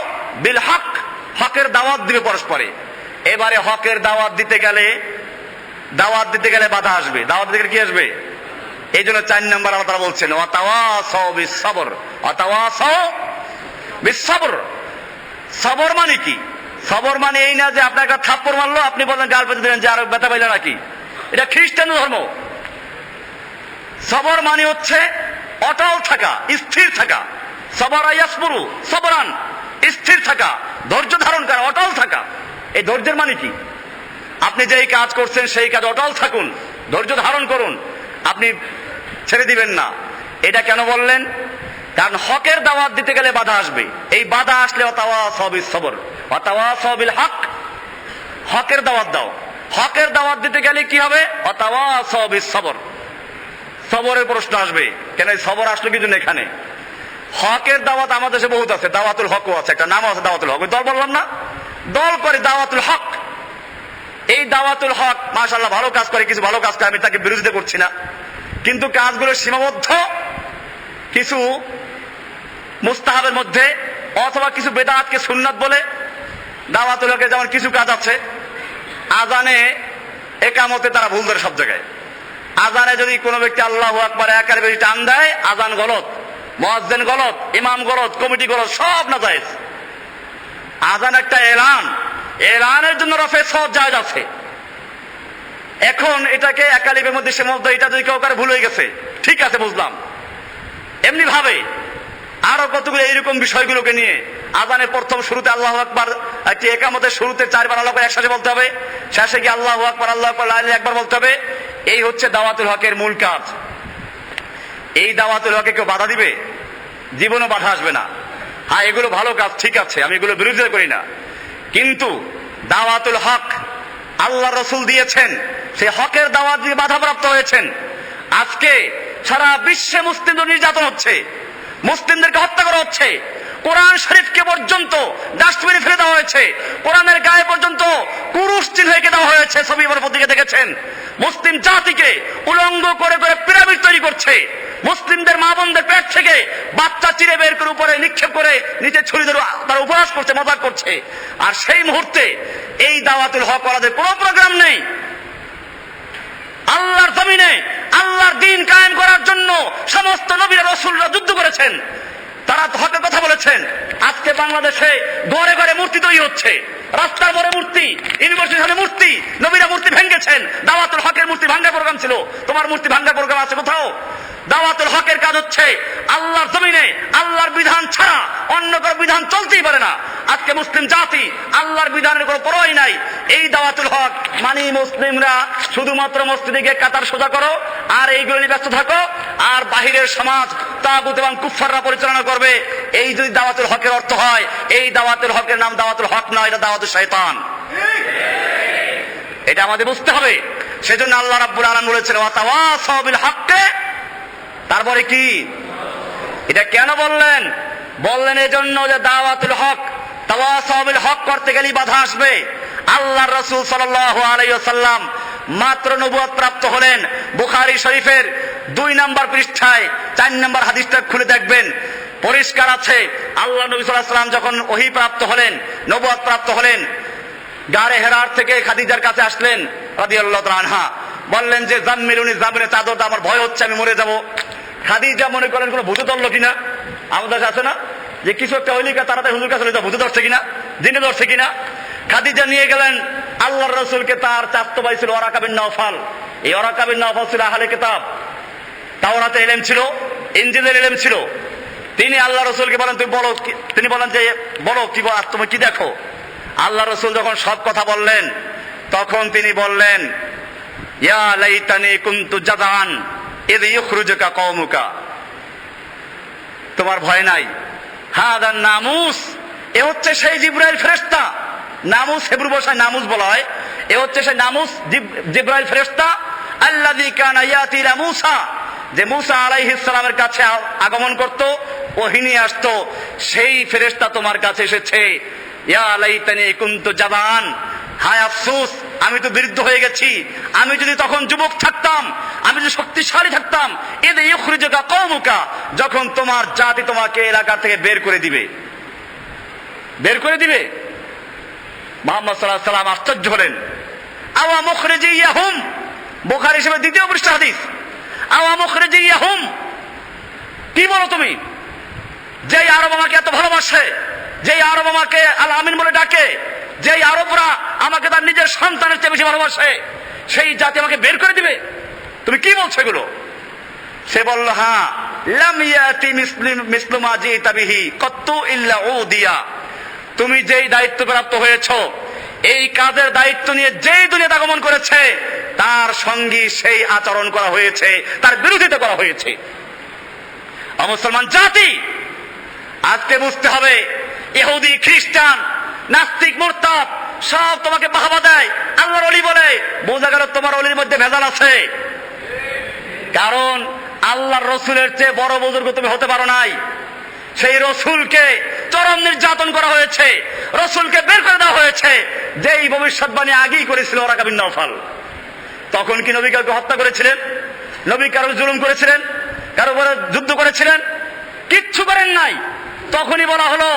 বিল হক, হকের দাওয়াত দিবে পরস্পরে। এবারে হকের দাওয়াত দিতে গেলে বাধা আসবে। দাওয়াত দিতে গেলে কি আসবে? এই জন্য 4 নম্বর আল্লাহ তাআলা বলছেন ওয়াতাওয়াসাও বিস সবর, ওয়াতাওয়াসাও বিস সবর। সবর মানে কি? সবর মানে এই না যে আপনার একটা থাপ্পড় মারলো, আপনি বলেন গাল পেতে দিলেন যে আরো ব্যথা পাইলে নাকি, এটা খ্রিস্টান ধর্ম। সবর মানে হচ্ছে অটল থাকা, স্থির থাকা। সবর ইয়াসবুরু সবরান, স্থির থাকা, ধৈর্য ধারণ করা, অটল থাকা। এই ধৈর্যের মানে কি? আপনি যেই কাজ করছেন সেই কাজ অটল থাকুন, ধৈর্য ধারণ করুন, আপনি ছেড়ে দিবেন না। এটা কেন বললেন? কারণ হকের দাওয়াত দিতে গেলে বাধা আসবে। এই বাধা আসলে ওয়াতাওয়াসাও বিস সবর, ওয়াতাওয়াসাও বিল হক, হকের দাওয়াত দাও। হকের দাওয়াত দিতে গেলে কি হবে? ওয়াতাওয়াসাও বিস সবর, সবরের প্রশ্ন আসবে। কেন এই সবর আসলো কি জন্য? এখানে হকের দাওয়াত আমাদের দেশে বহুত আছে, দাওয়াতুল হকও আছে, একটা নাম আছে দাওয়াতুল হক। ওই দল বললাম না, দল করে দাওয়াতুল হক। এই দাওয়াতুল হক মাশাআল্লাহ ভালো কাজ করে, কিছু ভালো কাজ করে, আমি তাকে বিরোধিতা করছি না, কিন্তু কাজগুলো সীমাবদ্ধ কিছু মুস্তাহাবের মধ্যে, অথবা কিছু বেদাতকে সুন্নাত বলে। দাওয়াতুল হকে যেমন কিছু কাজ আছে, আজানে একামতে তারা ভুল ধরে সব জায়গায়। আজানে যদি কোনো ব্যক্তি আল্লাহু আকবার একার বেশি টান দেয়, আজান গলত, মুয়াজ্জিন গলত, ইমাম গলত, কমিটি গলত, সব নাজায়েজ। আজান একটা এলান, এলানের জন্য রফে সব জায়েজ আছে। এখন এটাকে একালিবের মধ্যে সীমাবদ্ধ, এটা যদি কেউ কারো ভুল হয়ে গেছে, ঠিক আছে বুঝলাম। এমনি ভাবে আরো কতগুলো এইরকম বিষয়গুলোকে নিয়ে আজানের প্রথম শুরুতে আল্লাহু আকবার, একটি একামতের শুরুতে 4 বার আল্লাহু আকবার একসাথে বলতে হবে, শেষে গিয়ে আল্লাহু আকবার আল্লাহু আকবার লা ইলাহা ইল্লাল্লাহ একবার বলতে হবে। এই হচ্ছে দাওয়াতুল হকের মূল কাজ। এই দাওয়াতুল হকে কেউ বাধা দিবে? জীবনও বাধা আসবে না। হ্যাঁ, এগুলো ভালো কাজ, ঠিক আছে, আমি এগুলো বিরোধিতা করি না, কিন্তু দাওয়াতুল হক আল্লাহ রাসূল দিয়েছেন, সেই হকের দাওয়াত দিয়ে বাধাপ্রাপ্ত হয়েছেন। আজকে সারা বিশ্বে মুসলিমদের নির্যাতন হচ্ছে, মুসলিমদেরকে হত্যা করা হচ্ছে, কোরআন শরীফকে পর্যন্ত ডাস্টবিনে ফেলে দেওয়া হয়েছে, কোরআনের গায়ে পর্যন্ত কুরুশ চিহ্ন এঁকে দেওয়া হয়েছে। ছবি পত্রিকা দেখেছেন, মুসলিম জাতিকে উলঙ্গ করে করে পিরামিড তৈরি করছে। মুসলিমদের মা বোনদের পেট থেকে বাচ্চা চিরে বের করে উপরে নিক্ষেপ করে নিচে ছুরি ধরে তারা উপহাস করছে, মজা করছে। আর সেই মুহূর্তে এই দাওয়াতুল হক ওয়ালাদের কোনো প্রোগ্রাম নেই। আল্লাহর জমিনে আল্লাহর দ্বীন কায়েম করার জন্য সমস্ত নবীরা রাসূলরা যুদ্ধ করেছেন, তারা হকের কথা বলেছেন। আজকে বাংলাদেশে ঘরে ঘরে মূর্তি তৈরি হচ্ছে, রাস্তার মোড়ে মূর্তি, ইউনিভার্সিটির সামনে মূর্তি, নবীরা মূর্তি ভেঙেছেন। দাওয়াতুল হকের মূর্তি ভাঙ্গার প্রোগ্রাম ছিল, তোমার মূর্তি ভাঙ্গার প্রোগ্রাম আছে কোথাও? দাওয়াতুল হকের কাজ হচ্ছে আল্লাহর জমিনে আল্লাহর বিধান ছাড়া অন্য কোনো বিধান চলতেই পারে না। আজকে মুসলিম জাতি আল্লাহর বিধানের কোনো পরোয়াই নাই। এই দাওয়াতুল হক মানে মুসলিমরা শুধুমাত্র মসজিদে গিয়ে কাতার সোজা করো আর এইগুলো নিয়ে ব্যস্ত থাকো, আর বাহিরের সমাজ তাগুত এবং কুফাররা পরিচালনা করবে। এই যদি দাওয়াতুল হকের অর্থ হয়, এই দাওয়াতুল হকের নাম দাওয়াতুল হক নয়, এটা দাওয়াতুল শয়তান। এটা আমাদের বুঝতে হবে। সেজন্য আল্লাহ রাব্বুল আলামিন বলেছেন ওয়াতাওয়াসাউ বিল হক্কে। তারপরে কি এটা কেন বললেন? বললেন এজন্য যে দাওয়াতুল হক, তাওয়াসাউ বিল হক করতে গেলে বাধা আসবে। আল্লাহর রাসূল সাল্লাল্লাহু আলাইহি ওয়াসাল্লাম মাত্র নবুয়ত প্রাপ্ত হলেন। বুখারী শরীফের 2 নম্বর পৃষ্ঠায় 4 নম্বর হাদিসটা খুলে দেখবেন, পরিষ্কার আছে। আল্লাহ নবী সাল্লাল্লাহু আলাইহি ওয়াসাল্লাম যখন ওহী প্রাপ্ত হলেন, নবুয়ত প্রাপ্ত হলেন, গারে হেরার থেকে খাদিজার কাছে আসলেন রাদিয়াল্লাহু তাআলা আনহা, বললেন যে জাম্মিলুনি, জামিনে চাদর দাও, আমার ভয় হচ্ছে, আমি মরে যাব। খাদিজা মনে করেন কোনো ভূত ধরলো কিনা, আমাদের আছে না যে কিছু একটা হইলে তাড়াতাড়ি হুজুর কাছে ভূত ধরছে কিনা, জিনে ধরছে কিনা। খাদিজা নিয়ে গেলেন আল্লাহর রাসূলকে। তার চাচাতো ভাই ছিল ওয়ারাকা বিন নওফাল। এই ওয়ারাকা বিন নওফাল ছিল আহলে কিতাব, তাওরাতের ইলম ছিল, ইনজিলের ইলম ছিল। তিনি আল্লাহ রাসূলকে বলেন তুমি বলো, তিনি বলেন যে বলো কি, তুমি কি দেখো? আল্লাহ রাসূল যখন সব কথা বললেন তখন তিনি বললেন ইয়া লাইতানি কুনতু জাযান ইয ইখরুজুকা কওমুকা। তোমার ভয় নাই? হাদা নামুস, এ হচ্ছে সেই জিবরাইল ফেরেশতা। নামুস হিব্রু ভাষায় নামুস বলা হয়। এ হচ্ছে সেই নামুস জিবরাইল ফেরেশতা আল্লাযী কানা ইয়াতি লা মূসা, যে মূসা আলাইহিস সালামের কাছে আগমন করত, ওহী নিয়ে আসতো। সেই ফেরেশতা তোমার কাছে এসেছে। ইয়া লাইতানি কুনতু জাবান, হায় আফসোস, আমি তো বৃদ্ধ হয়ে গেছি। আমি যদি তখন যুবক থাকতাম, আমি যদি শক্তিশালী থাকতাম, ইয ইখরুজুকা কওমুকা, যখন তোমার জাতি তোমাকে এলাকা থেকে বের করে দিবে। মুহাম্মদ সাল্লাল্লাহু আলাইহি ওয়াসাল্লাম আশ্চর্য হলেন। আওয়া মুখরিজিয়াহুম, বুখারী শরীফের 2 পৃষ্ঠা হাদিস। আওয়া মুখরিজিয়াহুম, কি বলো তুমি? যেই আরব আমাকে এত ভালোবাসে, যেই আরব আমাকে আল আমিন বলে ডাকে, যেই আরবরা আমাকে তার নিজের সন্তানের চেয়ে বেশি ভালোবাসে, সেই জাতি আমাকে বের করে দিবে? তুমি কি বলছো এগুলো? সে বলল হ্যাঁ, লাম ইয়াতি মিসলু মা জিতা বিহি কত্তু ইল্লা উদিয়া। তুমি যেই দায়িত্ব প্রাপ্ত হয়েছো, এই কাজের দায়িত্ব নিয়ে যেই দুনিয়াতে আগমন করেছে, তার সঙ্গী সেই আচরণ করা হয়েছে, তার বিরোধিতা করা হয়েছে। মুসলমান জাতি আজকে বুঝতে হবে, ইহুদি, খ্রিস্টান, নাস্তিক, মুরতাদ সব তোমাকে বাহবা দেয়, আল্লাহর ওলি বলে। বোঝা গেল তোমার ওলির মধ্যে ভেজাল আছে। কারণ আল্লাহর রসুলের চেয়ে বড় বুজুর্গ তুমি হতে পারো নাই। সেই রসুলকে চরম নির্যাতন করা হয়েছে, রসুলকে বের করে দেওয়া হয়েছে। যেই ভবিষ্যৎবাণী আগেই করেছিল ওয়ারাকা বিন নওফাল। তখন কি নবী কাউকে হত্যা করেছিলেন? নবী কারো জুলুম করেছিলেন? কারো উপরে যুদ্ধ করেছিলেন? কিচ্ছু করেন নাই। তখনই বলা হলো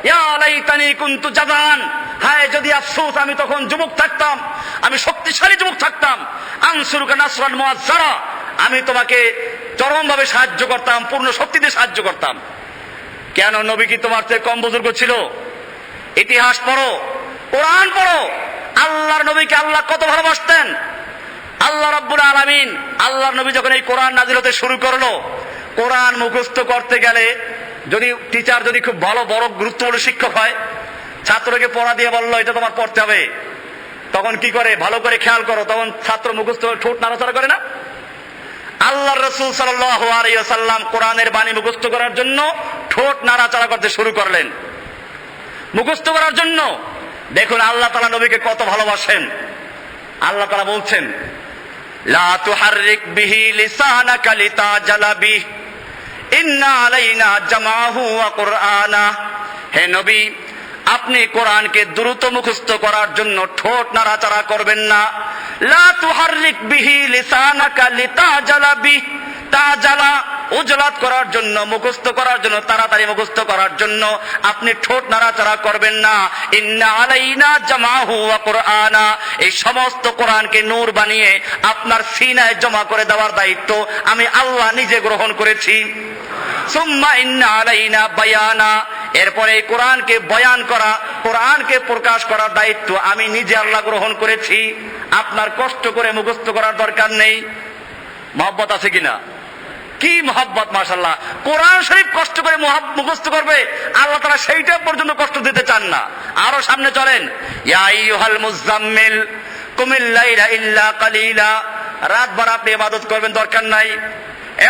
ইয়া লাইতানি কুনতু জাযান, হায় যদি আফসোস আমি তখন যুবক থাকতাম, আমি শক্তিশালী যুবক থাকতাম। আনসুরুকা নাসরান মুআজ্জারা, আমি তোমাকে চরমভাবে সাহায্য করতাম, পূর্ণ শক্তি দিয়ে সাহায্য করতাম। কেন? নবী কি তোমার চেয়ে কম বুজুর্গ ছিল? ইতিহাস পড়ো, কোরআন পড়ো। আল্লাহর নবীকে আল্লাহ কত ভালোবাসতেন। আল্লাহ রাব্বুল আলামিন, আল্লাহর নবী যখন এই কোরআন নাযিল হতে শুরু করলো, কোরআন মুখস্থ করতে গেলে যদি টিচার যদি খুব ভালো বড় গুরুত্বপূর্ণ শিক্ষক হয়, ছাত্রকে পড়া দিয়ে বললো এটা তোমার পড়তে হবে, তখন কি করে? ভালো করে খেয়াল করো, তখন ছাত্র মুখস্থ ঠোঁট নাড়াচাড়া করে না? আল্লাহর রাসূল সাল্লাল্লাহু আলাইহি ওয়াসাল্লাম কোরআনের বাণী মুখস্থ করার জন্য ঠোঁট নাড়াচাড়া করতে শুরু করলেন, মুখস্থ করার জন্য। দেখুন আল্লাহ তাআলা নবীকে কত ভালোবাসেন। আল্লাহ তাআলা বলছেন লা তুহাররিক বিহি লিসানাকা লিতাজালা বিহি ইন্না আলাইনা জামাহু ওয়া কুরআনা। হে নবী, আপনি কোরআনকে দ্রুত মুখস্থ করার জন্য ঠোঁট নাড়াচাড়া করবেন না। লা তুহাররিক বিহি লিসানাকা লিতাজালা বিহি, তাজালা উজলাত করার জন্য, মুখস্থ করার জন্য, তাড়াতাড়ি মুখস্থ করার জন্য আপনি ঠোঁট নাড়াচাড়া করবেন না। ইন্না আলাইনা জামাহু ওয়া কুরআনা, এই সমস্ত কোরআনকে নূর বানিয়ে আপনার সিনায় জমা করে দেওয়ার দায়িত্ব আমি আল্লাহ নিজে গ্রহণ করেছি। সুম্মা ইন্না আলাইনা বায়ানা, এরপরে এই কোরআনকে বয়ান করা, কোরআনকে প্রকাশ করার দায়িত্ব আমি নিজে আল্লাহ গ্রহণ করেছি। আপনার কষ্ট করে মুখস্থ করার দরকার নেই। মহব্বত আছে কিনা? কি মহব্বত! মাশাআল্লাহ, কোরআন শরীফ কষ্ট করে মুখস্থ করবে, আল্লাহ তাআলা সেইটা পর্যন্ত কষ্ট দিতে চান না। আরো সামনে চলেন, ইয়া আইয়ুহাল মুযাম্মিল কুমিল লাইলা ইল্লা কালিলা, রাত ভর আপনি ইবাদত করবেন, দরকার নাই।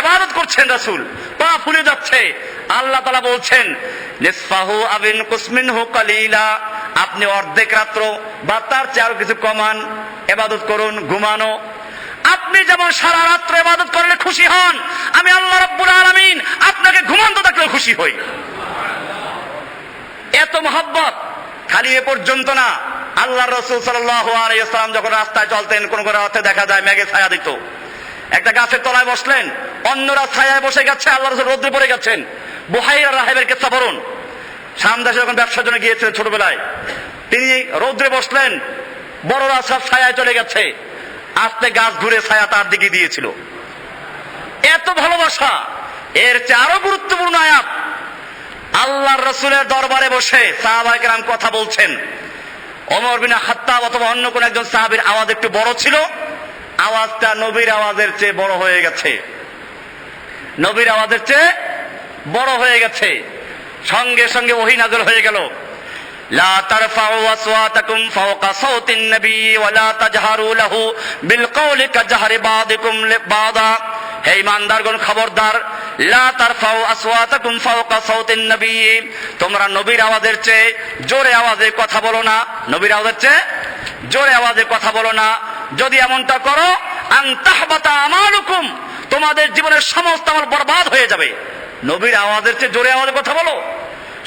ইবাদত করছেন রাসূল, পা ফুলে যাচ্ছে, আল্লাহ তাআলা বলছেন নিসফাহু আবিন কুসমিনহু কালিলা, আপনি অর্ধেক রাত্র বা তার চেয়ে আরো কিছু কমান ইবাদত করুন, ঘুমানো। আপনি যেমন সারা রাত্র ইবাদত করলে খুশি হন, আমি আল্লাহ রাব্বুল আলামিন আপনাকে ঘুমান্ত থাকলেও খুশি হই। এত মহব্বত। খালি এ পর্যন্ত না, আল্লাহর রাসূল সাল্লাল্লাহু আলাইহি ওয়াসাল্লাম যখন রাস্তায় চলতেন, কোন কোন রাতে দেখা যায় মেঘে ছায়া দিত, একটা গাছের তলায় বসলেন, অন্যরা ছায়ায় বসে গেছে, আল্লাহর রাসূল রোদে পড়ে গেছেন। বুহাইরা রাহিবের কিসসা পড়ুন। শাম দেশে যখন ব্যবসার জন্য গিয়েছিলেন ছোটবেলায়, তিনি রোদ্রে বসলেন, বড়রা সব ছায়ায় চলে গেছে, আস্তে গাছ ঘুরে ছায়া তার দিকে দিয়েছিল। এত ভালোবাসা। এর চেয়ে আরো গুরুত্বপূর্ণ আয়াত, আল্লাহর রাসূলের দরবারে বসে সাহাবায়ে কেরাম কথা বলছেন। ওমর বিন খাত্তাব অথবা অন্য কোন একজন সাহাবীর আওয়াজ একটু বড় ছিল, আওয়াজটা নবীর আওয়াজের চেয়ে বড় হয়ে গেছে, নবীর আওয়াজের চেয়ে বড় হয়ে গেছে। সঙ্গে সঙ্গে ওহী নাযিল হয়ে গেল, লা তারফাউ আসওয়াতাকুম ফাওকা সাওতিন নবী ওয়া লা তাজহারু লাহু বিল কওলি কাজহারি বাদিকুম লিবাদা, হে ঈমানদারগণ খবরদার, লা তারফাউ আসওয়াতাকুম ফাওকা সাওতিন নবী, তোমরা নবীর আওয়াজের চেয়ে জোরে আওয়াজে কথা বলো না, নবীর আওয়াজের চেয়ে জোরে আওয়াজে কথা বলো না। যদি এমনটা করো, আন তাহবাতা আমালুকুম, তোমাদের জীবনের সমস্ত আমল বরবাদ হয়ে যাবে। নবীর আওয়াজের চেয়ে জোরে আওয়াজে কথা বলো,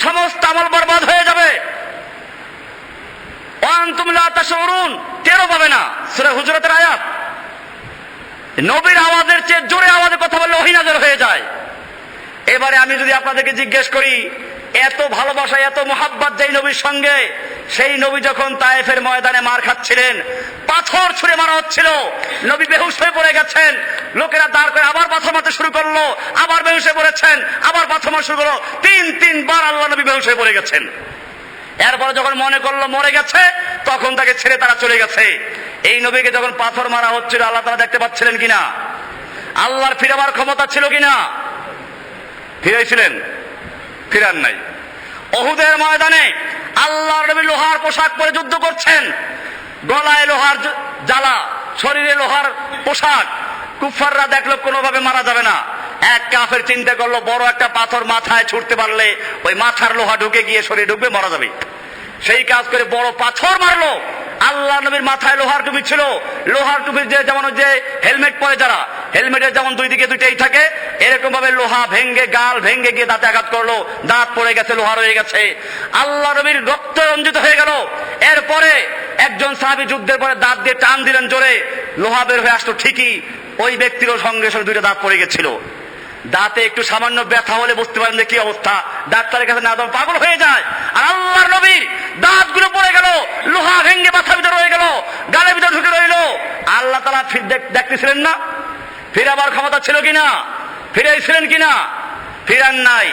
সমস্ত আমল বরবাদ হয়ে যাবে। ওয়ান্তুম লা তাশউরুন, টেরও পাবে না। সূরা হুজুরাতের আয়াত। নবীর আওয়াজের চেয়ে জোরে আওয়াজে কথা বললে ওহী নাযিল হয়ে যায়। এবারে আমি যদি আপনাদেরকে জিজ্ঞেস করি, এত ভালোবাসা, এত মোহাব্বত যেই নবীর সঙ্গে, সেই নবী যখন তায়েফের ময়দানে মার খাচ্ছিলেন, পাথর ছুঁড়ে মারা হচ্ছিল, নবী বেহুশ হয়ে পড়ে গেছেন, লোকেরা দাঁড় করে আবার পাথর মারতে শুরু করলো, আবার বেহুশ হয়ে পড়েছেন, আবার পাথর মারা শুরু করলো, তিনবার আল্লাহ নবী বেহুশ হয়ে পড়ে গেছেন। এরপরে যখন মনে করলো মরে গেছে, তখন তাকে ছেড়ে তারা চলে গেছে। এই নবীকে যখন পাথর মারা হচ্ছিল, আল্লাহ তাআলা দেখতে পাচ্ছিলেন কিনা? আল্লাহর ফিরাবার ক্ষমতা ছিল কিনা? ফিরেছিলেন? ফিরান নাই। উহুদের ময়দানে আল্লাহর নবী লোহার পোশাক পরে যুদ্ধ করছেন, গলায় লোহার জ্বালা, শরীরে লোহার পোশাক। কুফাররা দেখলো কোনোভাবে মারা যাবে না। এক কাফের চিন্তা করলো, বড় একটা পাথর মাথায় ছুঁড়তে পারলে ওই মাথার লোহা ঢুকে গিয়ে শরীরে ঢুকবে, মারা যাবে। সেই কাজ করে বড় পাথর মারলো। আল্লাহ নবীর মাথায় লোহার টুপি ছিল, লোহার টুপির যে যেমন যে হেলমেট পরে যারা, হেলমেটের যেমন দুই দিকে দুইটাই থাকে, এরকম ভাবে লোহা ভেঙ্গে, গাল ভেঙ্গে গিয়ে দাঁতে আঘাত করলো, দাঁত পড়ে গেছে, লোহার হয়ে গেছে। আল্লাহ নবীর রক্ত রঞ্জিত হয়ে গেল। এরপরে একজন সাহাবী যুদ্ধের পরে দাঁত দিয়ে টান দিলেন জোরে, লোহা বের হয়ে আসলো, ঠিকই ওই ব্যক্তিরও সঙ্গে সঙ্গে দুইটা দাঁত পড়ে গেছিল। দাঁতে একটু সামান্য ব্যথা হলে বুঝতে পারেন যে কি অবস্থা, ডাক্তারের কাছে না যাওয়া পাগল হয়ে যায়। আর আল্লাহর নবীর দাঁতগুলো পড়ে গেল, লোহা ভেঙ্গে মাথার ভিতরে রয়ে গেল, গালের ভিতরে ঢুকে রইল। আল্লাহ তাআলা দেখতেছিলেন না? ফিরাবার ক্ষমতা ছিল কিনা? ফিরেছিলেন কিনা? ফিরান নাই।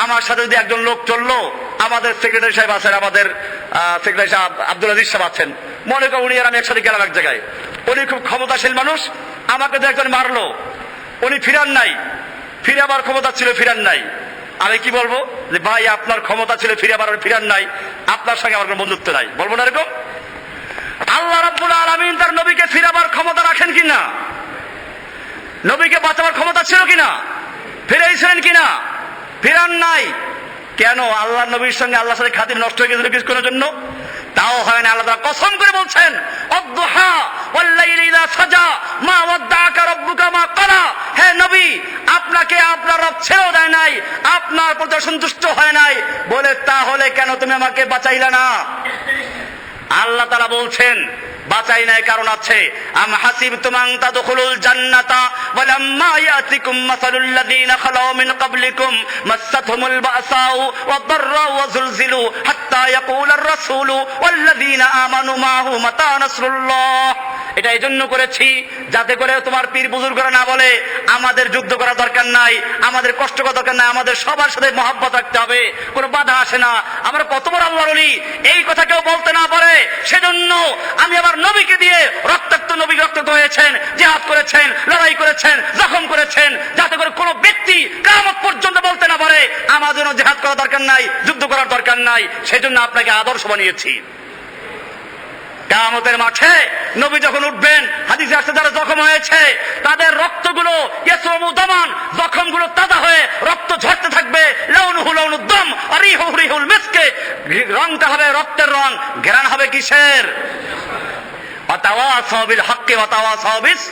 আমার সাথে যদি একজন লোক চললো, আমাদের সেক্রেটারি সাহেব আছেন, আমাদের সেক্রেটারি সাহেব আব্দুল আজিজ সাহেব আছেন, মনে করেন উনি আর আমি একসাথে গেলাম এক জায়গায়, উনি খুব ক্ষমতাশীল মানুষ, আমাকে তো একজন মারলো, উনি ফিরান নাই, ফিরাবার ক্ষমতা ছিল, ফিরান নাই। আমি কি বলবো? যে ভাই আপনার ক্ষমতা ছিল ফিরাবার, ফিরান নাই, আপনার সঙ্গে আমার কোনো বন্ধুত্ব নাই, বলবো না এরকম? আল্লাহ রাব্বুল আলামিন তার নবীকে ফিরাবার ক্ষমতা রাখেন কিনা? নবীকে বাঁচাবার ক্ষমতা ছিল কিনা? ফিরেছিলেন কিনা? ফিরান নাই। কেন? আল্লাহ নবীর সঙ্গে আল্লাহর সাথে খাতির নষ্ট হয়ে গেছিল কিছুক্ষণের জন্য, তাও হয় না। আল্লাহ তাআলা কসম করে বলছেন, আদ-দুহা ওয়াল-লাইলি ইযা সাজা মা ওয়াদ্দাআকা রাব্বুকা মা ক্বালা, হে নবী, আপনাকে আপনার রব ছেড়েও দেয় নাই, আপনার প্রতি সন্তুষ্ট হয় নাই, বলে তাহলে কেন তুমি আমাকে বাঁচাইলা না? আল্লাহ তাআলা বলছেন, বাঁচাই নাই কারণ আছে। আম হাসিবতুম আন তাদখুলুল জান্নাতা ওয়া লাম্মা ইয়াতিকুম মাসালুল লাযিনা খালাউ মিন ক্বাবলিকুম মাসসাতহুমুল বাসাউ ওয়াদ দাররাউ ওয়া যুলজিলু হাত্তা ইয়াকুলার রাসূলু ওয়াল লাযিনা আমানু মাহু মাতা নাসরুল্লাহ। এটা এই জন্য করেছি যাতে করে তোমার পীর বুজুর্গরা না বলে আমাদের যুদ্ধ করার দরকার নাই, আমাদের কষ্ট করার দরকার নাই, আমাদের সবার সাথে মহব্বত রাখতে হবে, কোনো বাধা আসে না, আমরা কত বড় আল্লাহর ওলি, এই কথা কেউ বলতে না পারে। সেজন্য আমি আবার নবীকে দিয়ে রক্তাক্ত, নবী রক্তাক্ত হয়েছেন, জিহাদ করেছেন, লড়াই করেছেন, জখম করেছেন, যাতে করে কোনো ব্যক্তি কিয়ামত পর্যন্ত বলতে না পারে আমার জন্য জিহাদ করার দরকার নাই, যুদ্ধ করার দরকার নাই। সেজন্য আপনাকে আদর্শ বানিয়েছি। কিয়ামতের মাঠে নবী যখন উঠবেন, হাদিসে আসছে যারা জখম হয়েছে তাদের রক্তগুলো ইয়াসরুমু দামান, জখমগুলো তাজা হয়ে রক্ত ঝরতে থাকবে। লাউনুহু লাউনুদ দাম আর রিহুহু রিহুল মিসকে, রংটা হবে রক্তের রং, ঘ্রাণ হবে কিসের? ওয়াতাওয়াসাউ বিল হাক্কি ওয়াতাওয়াসাউ বিস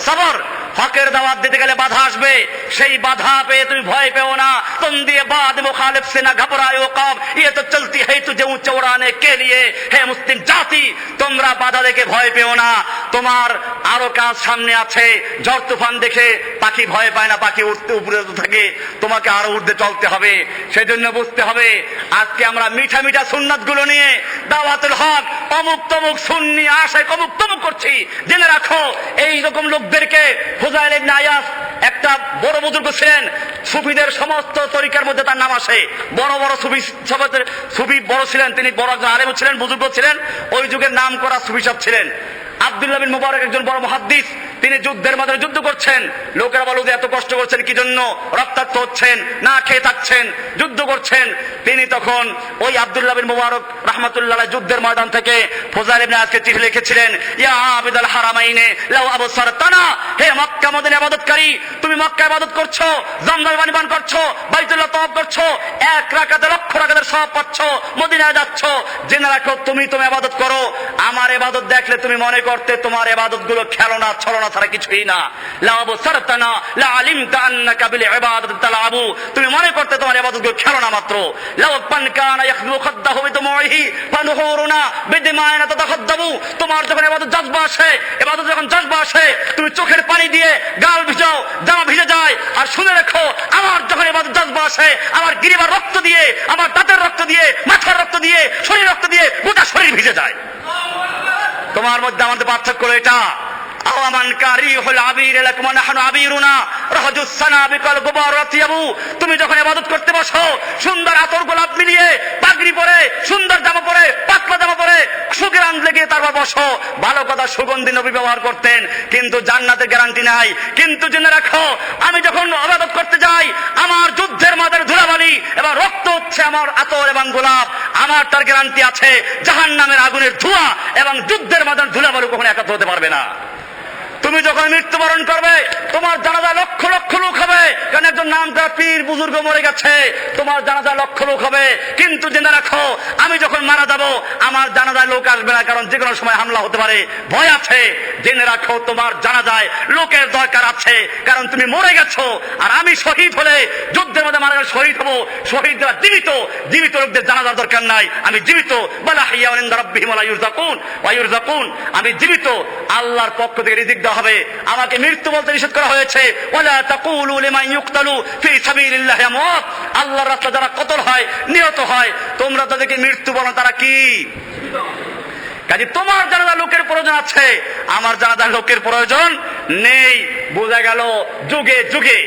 সবর। হকের দাওয়াত দিতে গেলে বাধা আসবে, সেই বাধা পেয়ে তুমি ভয় পেও না। তুম দিয়ে বাদ মুখালিফ সে না ঘবরায়ো কব, ये तो चलती है तुझे ऊंचे उड़ाने के लिए। হে মুসলিম জাতি, তোমরা বাধা দেখে ভয় পেও না, তোমার আরো কাজ সামনে আছে। ঝড় তুফান দেখে পাখি ভয় পায় না, পাখি উঠতে উপরে থাকে, তোমাকে আরো উঠতে চলতে হবে। সেজন্য বুঝতে হবে আজকে আমরা মিঠা মিঠা সুন্নাত গুলো নিয়ে দাওয়াতুল হক অমুক তমুক সুন্নি আশায় অমুক তমুক করছি। জেনে রাখো এই রকম লোকদেরকে ফুজাইল ইবনে আয়াস একটা বড় বুজুর্গ ছিলেন, সুফিদের সমস্ত তরিকার মধ্যে তার নাম আসে। বড় বড় সুফি বড় ছিলেন, তিনি বড় একজন আলেম ছিলেন, বুজুর্গ ছিলেন, ওই যুগের নাম করা সুফি সাহেব ছিলেন। আব্দুল্লাহ বিন মুবারক একজন বড় মুহাদ্দিস, তিনি যুদ্ধের মাধ্যমে যুদ্ধ করছেন। লোকেরা বলো যে এত কষ্ট করছেন কি জন্য, রক্তাক্ত হচ্ছেন, না খেয়ে থাকছেন, যুদ্ধ করছেন। তিনি তখন ওই আব্দুল্লাহ বিন মুবারক রাহমাতুল্লাহ যুদ্ধের ময়দান থেকে ফুজাইল ইবনে আয়াসকে চিঠি লিখেছিলেন, ইয়া আবিদাল হারামাইনে লাউ আবসারতানা, হে মক্কা মদিনা ইবাদতকারী, তুমি মক্কা ইবাদত করছো, জমজম পানি পান করছো, বাইতুল্লাহ তওয়াফ করছো, এক রাকাতে লক্ষ রাকাতের সওয়াব পাচ্ছ, মদিনায় যাচ্ছ। জেনে রাখো তুমি ইবাদত করো, আমার ইবাদত দেখলে তুমি মনে করতে তোমার ইবাদত গুলো খেলনা ছলনা ছাড়া কিছুই না। লা আবসারতানা লা আলিমতা আন্নাকা বিল ইবাদাতি তালাবু, তুমি মনে করতে তোমার ইবাদত গুলো খেলনা মাত্র। লাউ পান কানা ইয়াখদু খাদ্দাহু বিদমুহি ফানুহুরুনা বিদিমাইনা তাতাখাদ্দাবু, তোমার যখন ইবাদত জজবা আসে, ইবাদত যখন জজবা আসে, তুমি চোখের পানি দিয়ে গাল ভিজাও, জামা ভিজে যায়। আর শুনে রাখো আমার যখন ইবাদত জজবা আসে, আমার গিরিবার রক্ত দিয়ে, আমার দাঁতের রক্ত দিয়ে, মাথার রক্ত দিয়ে, শরীর রক্ত দিয়ে গোটা শরীর ভিজে যায়। তোমার মধ্যে আমাদের পার্থক্য এটা। আওয়ামান কারিহুল আবির লাকুম নাহনু আবিরুনা রাহজুস সানাবিকাল গুবার রাতিয়াবু, তুমি যখন ইবাদত করতে বসো সুন্দর আতর গোলাপ মিলিয়ে, পাগড়ি পরে, সুন্দর জামা পরে, পাতলা জামা পরে, সুগন্ধ লেগে তারপর বসো। ভালো কথা, সুগন্ধি নবী ব্যবহার করতেন, কিন্তু জান্নাতের গ্যারান্টি নাই। কিন্তু জেনে রাখো আমি যখন ইবাদত করতে যাই, আমার যুদ্ধের মাঝে ধুলাবালি এবং রক্ত হচ্ছে আমার আতর এবং গোলাপ, আমার তার গ্যারান্টি আছে জাহান্নামের আগুনের ধোঁয়া এবং যুদ্ধের মাঝে ধুলাবালি কখনো একাত্র হতে পারবে না। তুমি যখন মৃত্যুবরণ করবে, তোমার জানাজা লক্ষ লক্ষ লোক হবে, কারণ একজন নাম করা পীর বুজুর্গ মরে গেছে, তোমার জানাজা লক্ষ লোক হবে। কিন্তু জেনে রাখো আমি যখন মারা যাব, আমার জানাজায় লোক আসবে না, কারণ যে কোনো সময় হামলা হতে পারে, ভয় আছে। জেনে রাখো তোমার জানাজায় লোকের দরকার আছে, কারণ তুমি মরে গেছো। আর আমি শহীদ হলে, যুদ্ধের মধ্যে মারা গেলে শহীদ হবো, শহীদরা জীবিত, জীবিত লোকদের জানাজার দরকার নাই। আমি জীবিত, বালা হিয়া ইনদা রাব্বিহিম ওয়া ইউরযাকুন ওয়া ইউরযাকুন, আমি জীবিত, আল্লাহর পক্ষ থেকে রিজিক হবে। আমাকে মৃত্যু বলতে নিষেধ করা হয়েছে, ওয়ালা তাকুলু লিমান ইউকতালু ফি সাবিলিল্লাহি আমওয়াত, আল্লাহর রাস্তায় যারা কতল হয়, নিহত হয়, তোমরা তাদেরকে মৃত্যু বলো, তারা কি কাজে তোমার জানাজা লোকের প্রয়োজন আছে, আমার জানাজা লোকের প্রয়োজন নেই। বোঝা গেল যুগে যুগে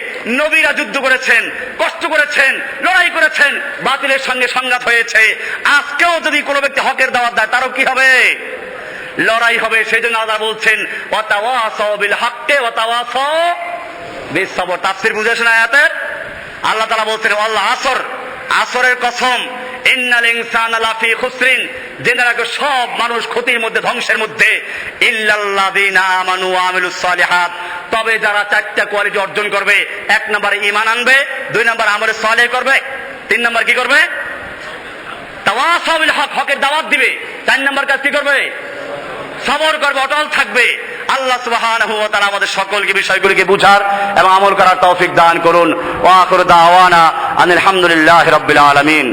নবীরা যুদ্ধ করেছেন, কষ্ট করেছেন, লড়াই করেছেন, বাতিলের সঙ্গে সংঘাত হয়েছে। আজকেও যদি কোনো ব্যক্তি হকের দাওয়াত দেয়, তারও কি হবে? লড়াই হবে। সেই জন্য আল্লাহ বলছেন ওয়াতাওয়াসাউ বিল হাক্কি ওয়াতাওয়াসাউ বিস সবর। তাফসীর বুঝেছেন আয়াতের? আল্লাহ তাআলা বলছেন আল্লাহ আসর, আসরের কসম, ইন্নাল ইনসানা লাফি খুসরিন, জেনে রাখো সব মানুষ ক্ষতির মধ্যে, ধ্বংসের মধ্যে, ইল্লাল্লাযিনা আমানু ওয়া আমিলুস সালিহাত, তবে যারা চারটা কোয়ালিটি অর্জন করবে। এক নম্বরে ঈমান আনবে, দুই নম্বর আমলে সালেহ করবে, তিন নম্বর কি করবে? তাওয়াসাউ বিল হক, হকের দাওয়াত দিবে, চার নম্বর কাজ কি করবে? সবর করবে, অটল থাকবে। আল্লাহ সুবহানাহু ওয়া তাআলা আমাদের সকলকে বিষয়গুলিকে বুঝার এবং আমল করার তৌফিক দান করুন। ওয়া আখিরু দাওয়ানা আনিল হামদুলিল্লাহি রাব্বিল আলামিন।